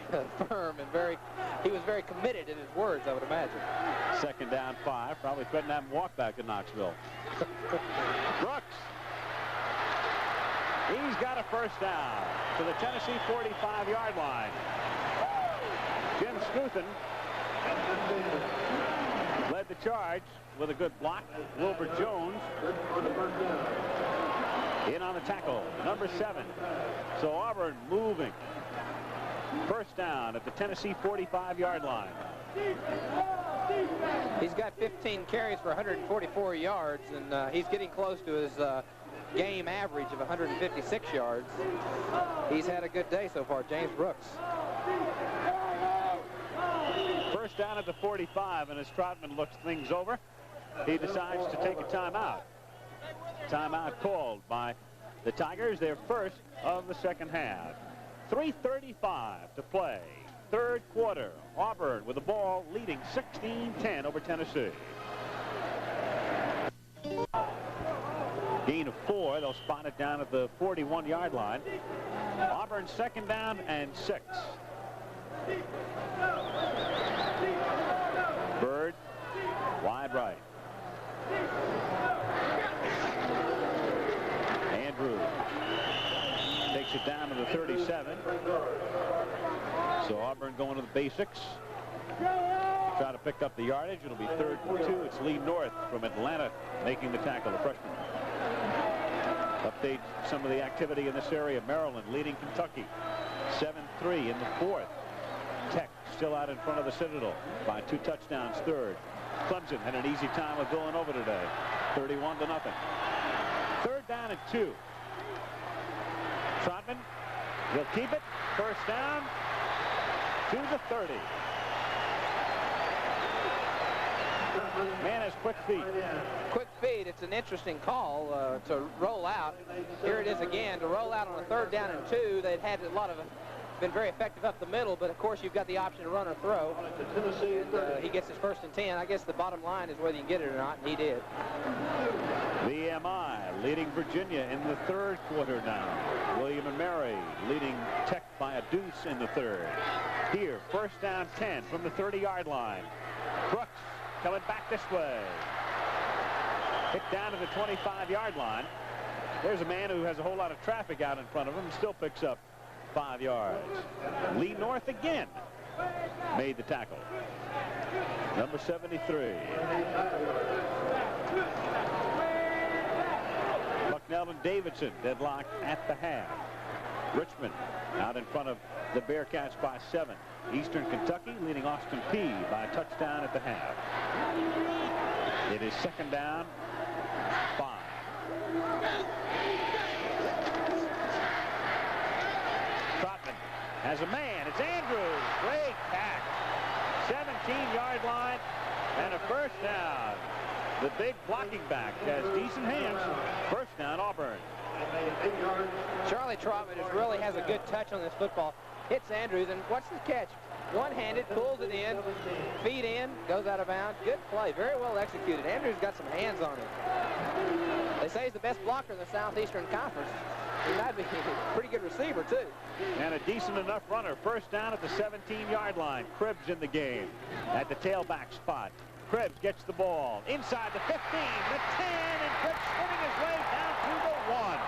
firm and he was very committed in his words, I would imagine. Second down, 5. Probably couldn't have him walk back to Knoxville. Brooks. He's got a first down to the Tennessee 45-yard line. Jim Scuthan led the charge with a good block. Wilbur Jones in on the tackle, number 7. So Auburn moving. First down at the Tennessee 45-yard line. He's got 15 carries for 144 yards, and he's getting close to his game average of 156 yards. He's had a good day so far, James Brooks. First down at the 45, and as Trotman looks things over, he decides to take a timeout. Timeout called by the Tigers, their first of the second half. 3:35 to play. Third quarter. Auburn with the ball leading 16-10 over Tennessee. Gain of 4. They'll spot it down at the 41-yard line. Auburn second down and 6. Bird, wide right. Andrews takes it down to the 37. So Auburn going to the basics. Try to pick up the yardage. It'll be 3rd and 2. It's Lee North from Atlanta making the tackle, the freshman. Update some of the activity in this area. Maryland leading Kentucky 7-3 in the 4th. Tech still out in front of the Citadel by 2 touchdowns. 3rd. Clemson had an easy time with Villanova today, 31-0. 3rd down and 2. Trotman will keep it. First down to the 30. Man has quick feet. Quick feet. It's an interesting call to roll out. Here it is again to roll out on a 3rd down and 2. They'd had a lot of been very effective up the middle, but of course you've got the option to run or throw. And, he gets his 1st and 10. I guess the bottom line is whether you get it or not, and he did. VMI leading Virginia in the 3rd quarter now. William and Mary leading Tech by a deuce in the 3rd. Here, first down 10 from the 30-yard line. Brooks coming back this way. Hit down to the 25-yard line. There's a man who has a whole lot of traffic out in front of him and still picks up 5 yards. Lee North again made the tackle. Number 73. Bucknell and Davidson deadlocked at the half. Richmond out in front of the Bearcats by 7. Eastern Kentucky leading Austin Peay by a touchdown at the half. It is second down, 5. Trotman has a man. It's Andrews. Great tack. 17-yard line and a first down. The big blocking back has decent hands. First down, Auburn. Charlie Trotman really has a good touch on this football. Hits Andrews, and what's the catch? One-handed, pulls it in, feet in, goes out of bounds. Good play, very well executed. Andrews got some hands on him. They say he's the best blocker in the Southeastern Conference. He might be a pretty good receiver, too. And a decent enough runner. First down at the 17-yard line. Cribbs in the game at the tailback spot. Cribbs gets the ball inside the 15, the 10, and Cribbs spinning his way down to the 1.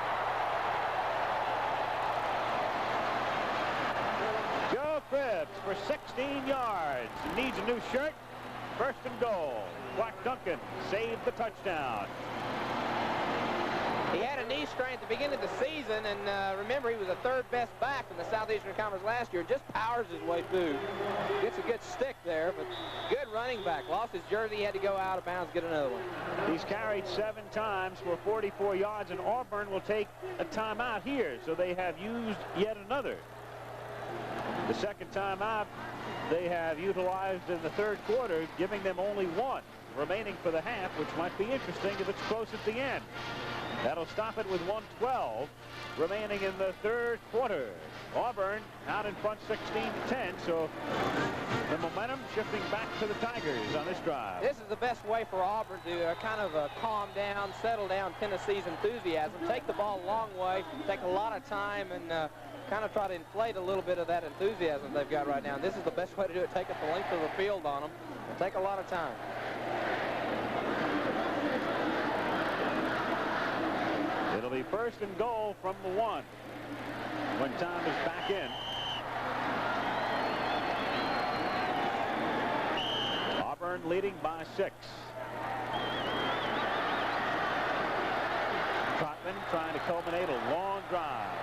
Joe Cribbs for 16 yards. Needs a new shirt. First and goal. Clark Duncan saved the touchdown. He had a knee strain at the beginning of the season, and remember, he was the third best back in the Southeastern Conference last year. Just powers his way through. Gets a good stick there, but good running back. Lost his jersey, he had to go out of bounds, get another one. He's carried 7 times for 44 yards, and Auburn will take a timeout here, so they have used yet another. The second timeout they have utilized in the third quarter, giving them only 1 remaining for the half, which might be interesting if it's close at the end. That'll stop it with 1:12 remaining in the third quarter. Auburn out in front 16-10, so the momentum shifting back to the Tigers on this drive. This is the best way for Auburn to kind of calm down, settle down Tennessee's enthusiasm, take the ball a long way, take a lot of time, and kind of try to inflate a little bit of that enthusiasm they've got right now. And this is the best way to do it. Take it the length of the field on them and take a lot of time. It'll be first and goal from the 1 when time is back in. Auburn leading by 6. Trotman trying to culminate a long drive.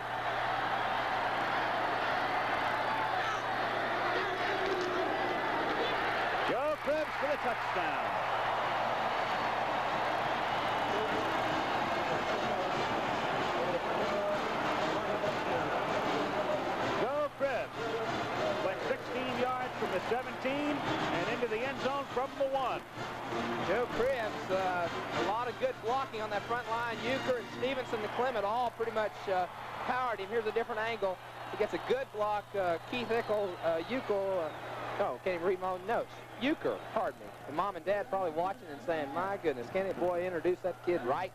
Joe Cribbs for the touchdown. From the 17 and into the end zone from the 1. Joe Cribbs, a lot of good blocking on that front line. Euchre and Stevenson and Clement all pretty much powered him. Here's a different angle. He gets a good block. Keith Ickle, Euchre, can't even read my own notes. Euchre, pardon me. And Mom and Dad probably watching and saying, my goodness, can that boy introduce that kid right?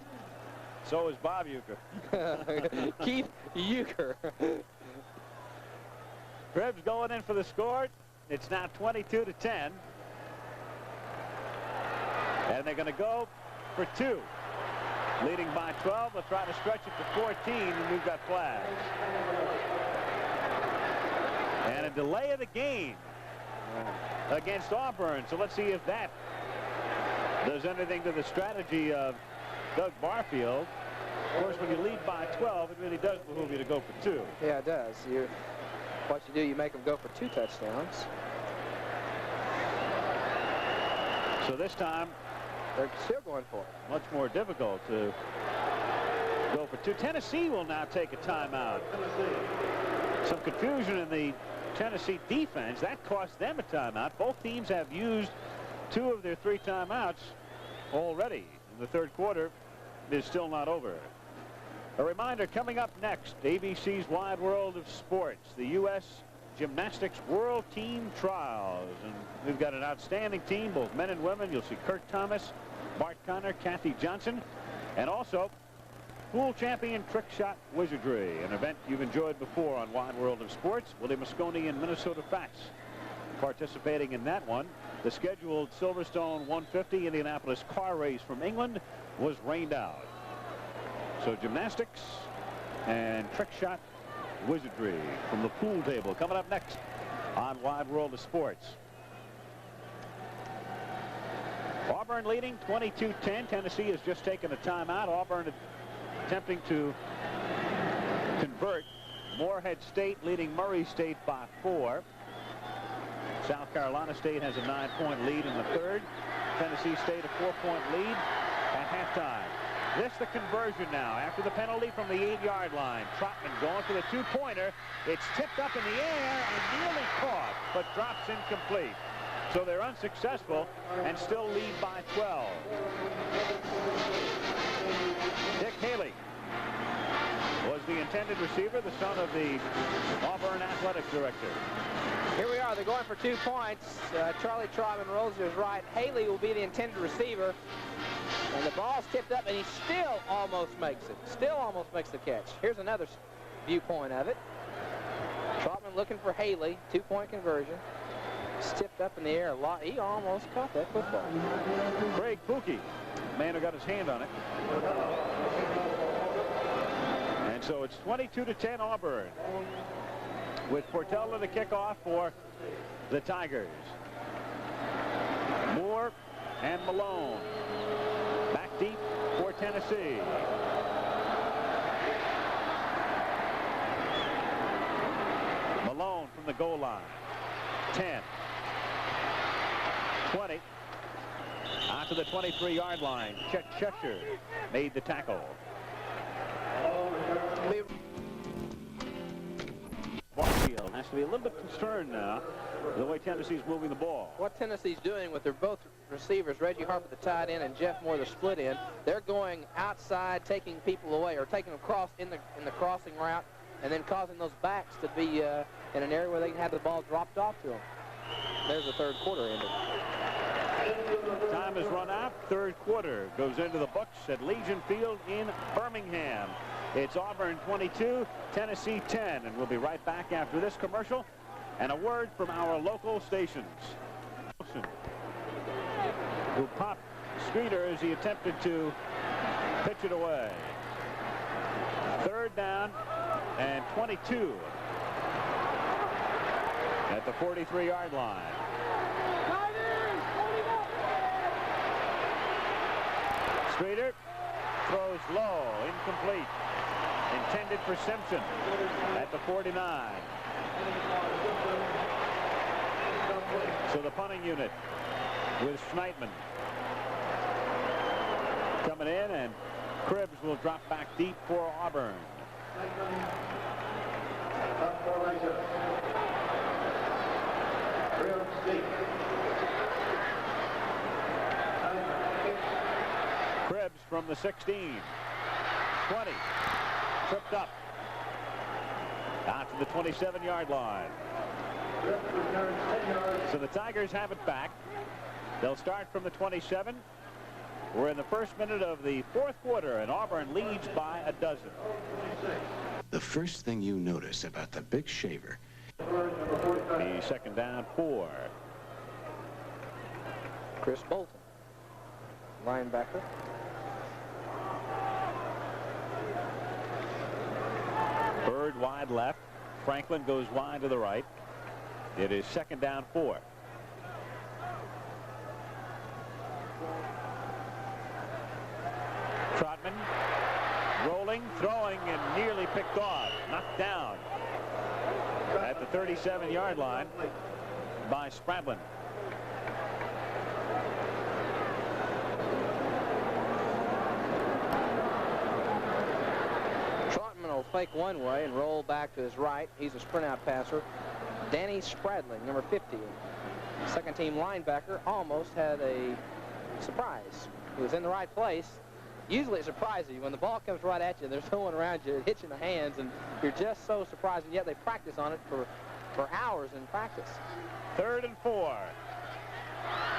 So is Bob Euchre. Keith Euchre. Cribbs going in for the score. It's now 22-10. And they're going to go for 2. Leading by 12. They'll try to stretch it to 14, and we've got flags. And a delay of the game against Auburn. So let's see if that does anything to the strategy of Doug Barfield. Of course, when you lead by 12, it really does behoove you to go for 2. Yeah, it does. What you do, you make them go for 2 touchdowns. So this time, they're still going for it. Much more difficult to go for 2. Tennessee will now take a timeout. Some confusion in the Tennessee defense. That cost them a timeout. Both teams have used 2 of their 3 timeouts already. The third quarter is still not over. A reminder, coming up next, ABC's Wide World of Sports, the U.S. Gymnastics World Team Trials. And we've got an outstanding team, both men and women. You'll see Kurt Thomas, Bart Connor, Kathy Johnson, and also pool champion trick shot wizardry, an event you've enjoyed before on Wide World of Sports. Willie Mosconi and Minnesota Fats participating in that one. The scheduled Silverstone 150 Indianapolis car race from England was rained out. So gymnastics and trick shot wizardry from the pool table coming up next on Wide World of Sports. Auburn leading 22-10. Tennessee has just taken a timeout. Auburn attempting to convert. Morehead State leading Murray State by 4. South Carolina State has a 9-point lead in the third. Tennessee State a 4-point lead at halftime. This the conversion now after the penalty from the 8-yard line. Trotman going for the 2-pointer. It's tipped up in the air and nearly caught, but drops incomplete. So they're unsuccessful and still lead by 12. Dick Haley was the intended receiver, the son of the Auburn athletic director. Here we are. They're going for 2 points. Charlie Trotman rolls to his right. Haley will be the intended receiver. And the ball's tipped up, and he still almost makes it. Still almost makes the catch. Here's another viewpoint of it. Trotman looking for Haley. 2-point conversion. It's tipped up in the air a lot. He almost caught that football. Craig Pookie, man who got his hand on it. And so it's 22-10 Auburn, with Portella the kickoff for the Tigers. Moore and Malone back deep for Tennessee. Malone from the goal line. 10, 20, out to the 23-yard line. Chet Cheshire made the tackle. Barfield has to be a little bit concerned now the way Tennessee's moving the ball. What Tennessee's doing with their both receivers, Reggie Harper the tight end and Jeff Moore the split end, they're going outside, taking people away, or taking them across in the crossing route, and then causing those backs to be in an area where they can have the ball dropped off to them. There's the third quarter ended. Time has run out. Third quarter goes into the books at Legion Field in Birmingham. It's Auburn 22, Tennessee 10, and we'll be right back after this commercial and a word from our local stations. Who popped Streeter as he attempted to pitch it away. Third down and 22 at the 43-yard line. Streeter throws low, incomplete. Intended for Simpson at the 49. So the punting unit with Schneidman coming in, and Cribbs will drop back deep for Auburn. Cribbs from the 16. 20. Tripped up. Out to the 27-yard line. So the Tigers have it back. They'll start from the 27. We're in the first minute of the fourth quarter, and Auburn leads by a dozen. The first thing you notice about the big shaver. The second down 4. Chris Bolton, linebacker. Bird wide left. Franklin goes wide to the right. It is second down 4. Trotman rolling, throwing, and nearly picked off. Knocked down at the 37-yard line by Spradlin. Trotman will fake one way and roll back to his right. He's a sprint out passer. Danny Spradling, number 50. Second team linebacker, almost had a surprise. He was in the right place. Usually it surprises you when the ball comes right at you. There's no one around you. It hits you in the hands, and you're just so surprised. And yet they practice on it for hours in practice. Third and 4.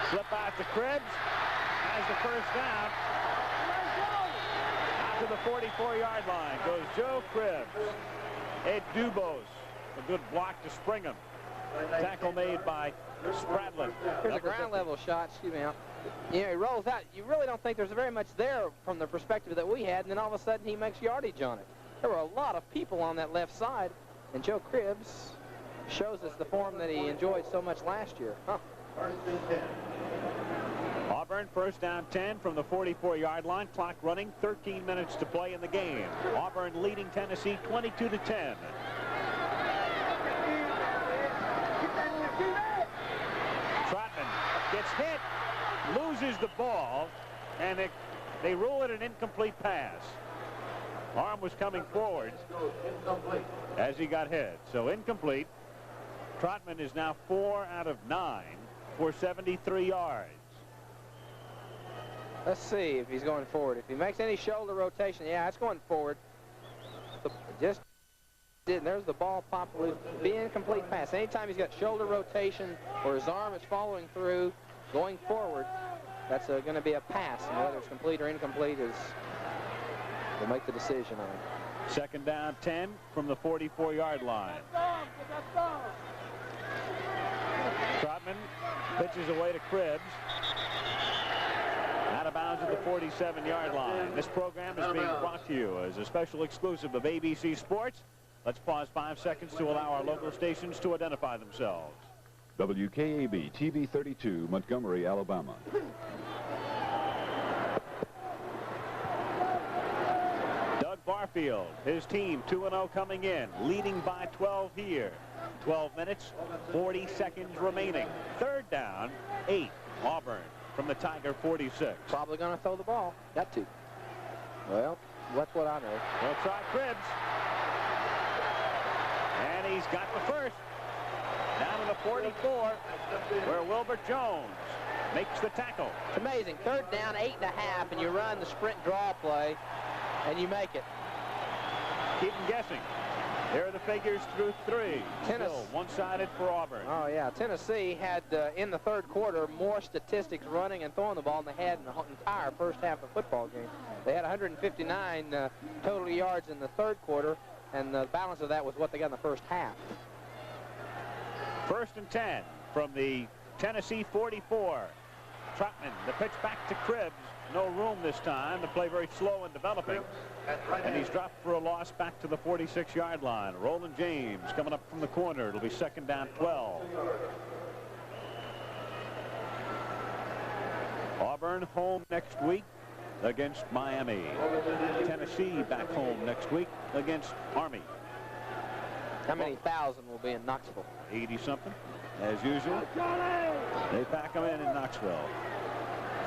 Slip out to Cribbs. Has the first down. Out to the 44-yard line goes Joe Cribbs. Ed Dubose, a good block to spring him. Tackle made by Spradlin. Here's a ground level shot. Excuse me. You know, he rolls out. You really don't think there's very much there from the perspective that we had, and then all of a sudden he makes yardage on it. There were a lot of people on that left side. And Joe Cribbs shows us the form that he enjoyed so much last year. Huh. Auburn first down 10 from the 44-yard line. Clock running, 13 minutes to play in the game. Auburn leading Tennessee 22-10. Trotman gets hit, loses the ball, and they rule it an incomplete pass. Arm was coming forward as he got hit. So incomplete. Trotman is now 4 out of 9 for 73 yards. Let's see if he's going forward. If he makes any shoulder rotation, yeah, it's going forward. Just didn't. There's the ball pop loose. Be incomplete pass. Anytime he's got shoulder rotation or his arm is following through, going forward, that's going to be a pass. And whether it's complete or incomplete is we'll make the decision on. Second down 10 from the 44-yard line. Trotman pitches away to Cribbs. Out of bounds at the 47-yard line. This program is being brought to you as a special exclusive of ABC Sports. Let's pause 5 seconds to allow our local stations to identify themselves. WKAB TV 32, Montgomery, Alabama. Doug Barfield, his team 2-0 coming in, leading by 12 here. 12 minutes, 40 seconds remaining. Third down, 8, Auburn from the Tiger 46. Probably going to throw the ball. Got to. Well, that's what I know. They'll try Cribbs. And he's got the first. Down to the 44, where Wilbur Jones makes the tackle. It's amazing. Third down, 8.5, and you run the sprint draw play, and you make it. Keep them guessing. There are the figures through 3. Still one-sided for Auburn. Oh, yeah. Tennessee had, in the third quarter, more statistics running and throwing the ball than they had in the entire first half of the football game. They had 159 total yards in the third quarter, and the balance of that was what they got in the first half. First and 10 from the Tennessee 44. Trotman, the pitch back to Cribbs. No room this time. The play very slow and developing. And he's dropped for a loss back to the 46-yard line. Roland James coming up from the corner. It'll be second down 12. Auburn home next week against Miami. Tennessee back home next week against Army. How many thousand will be in Knoxville? 80-something, as usual. They pack them in Knoxville.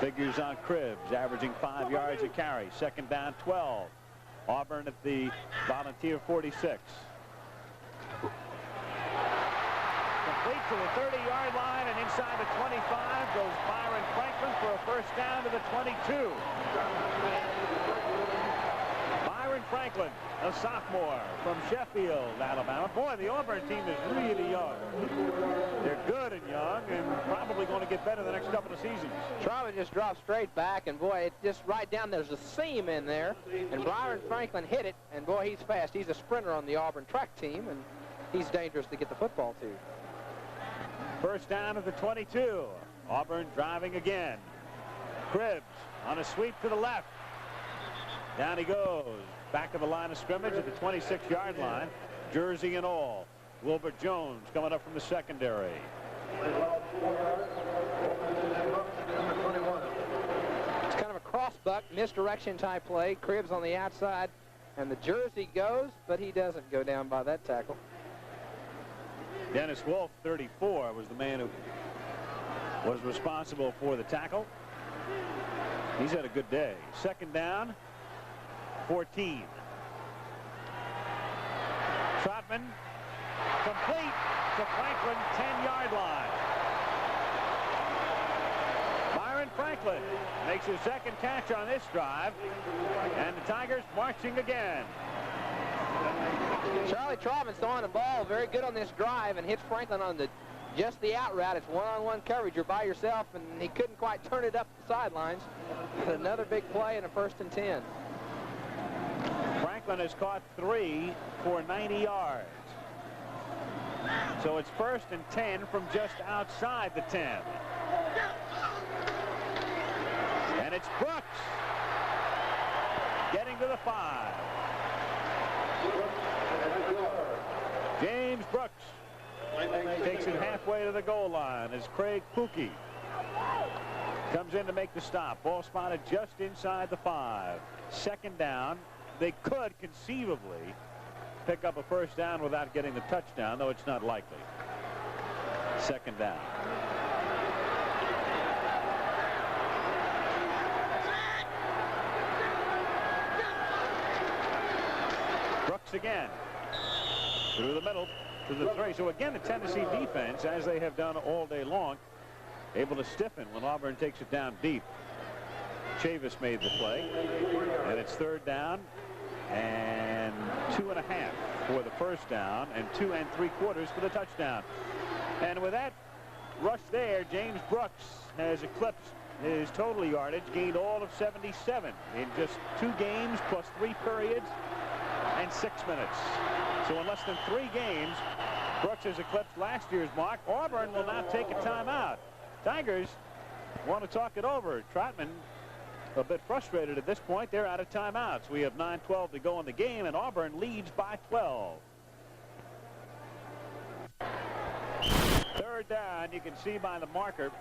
Figures on Cribbs, averaging 5 yards a carry. Second down 12. Auburn at the Volunteer 46. Complete to the 30-yard line, and inside the 25 goes Byron Franklin for a first down to the 22. Byron Franklin, a sophomore from Sheffield, Alabama. Boy, the Auburn team is really young. They're good and young and probably going to get better the next couple of seasons. Trotman just dropped straight back, and boy, it's just right down. There's a seam in there, and Byron Franklin hit it, and boy, he's fast. He's a sprinter on the Auburn track team, and he's dangerous to get the football to. First down at the 22. Auburn driving again. Cribbs on a sweep to the left. Down he goes. Back of the line of scrimmage at the 26-yard line. Jersey and all. Wilbur Jones coming up from the secondary. It's kind of a cross-buck, misdirection type play. Cribbs on the outside, and the jersey goes, but he doesn't go down by that tackle. Dennis Wolf, 34, was the man who was responsible for the tackle. He's had a good day. Second down, 14. Trotman, complete to Franklin, 10-yard line. Byron Franklin makes his second catch on this drive, and the Tigers marching again. Charlie Trotman's throwing the ball very good on this drive and hits Franklin on just the out route. It's one-on-one coverage. You're by yourself, and he couldn't quite turn it up the sidelines. Another big play and a first and 10. Franklin has caught 3 for 90 yards. So it's first and 10 from just outside the 10. And it's Brooks getting to the 5. James Brooks takes it halfway to the goal line as Craig Pookie comes in to make the stop. Ball spotted just inside the 5. Second down. They could conceivably pick up a first down without getting the touchdown, though it's not likely. Second down. Brooks again. Through the middle to the 3. So again, the Tennessee defense, as they have done all day long, able to stiffen when Auburn takes it down deep. Chavis made the play, and it's third down and 2.5 for the first down and 2 3/4 for the touchdown. And with that rush there, James Brooks has eclipsed his total yardage, gained all of 77 in just 2 games plus 3 periods and 6 minutes. So in less than 3 games, Brooks has eclipsed last year's mark. Auburn will now take a timeout. Tigers want to talk it over. Trotman a bit frustrated at this point. They're out of timeouts. We have 9:12 to go in the game, and Auburn leads by 12. Third down, you can see by the marker,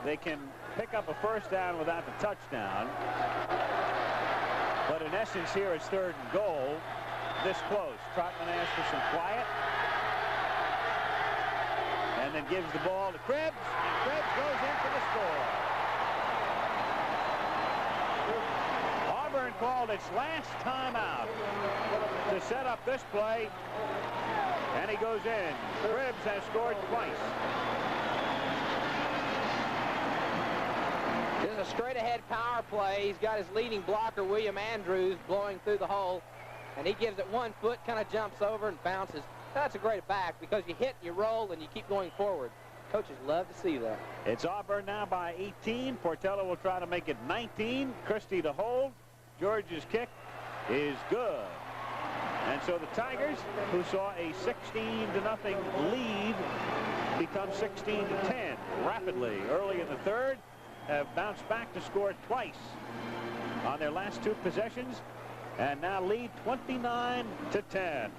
they can pick up a first down without the touchdown. But in essence, here it's third and goal. This close. Trotman asks for some quiet. And then gives the ball to Krebs. And Krebs goes in for the score. Auburn called its last timeout to set up this play. And he goes in. Krebs has scored twice. This is a straight-ahead power play. He's got his leading blocker, William Andrews, blowing through the hole. And he gives it 1 foot, kind of jumps over and bounces. That's a great back because you hit, you roll, and you keep going forward. Coaches love to see that. It's Auburn now by 18. Portello will try to make it 19. Christie to hold. George's kick is good. And so the Tigers, who saw a 16-0 lead, become 16-10 rapidly early in the third, have bounced back to score twice on their last 2 possessions, and now lead 29-10.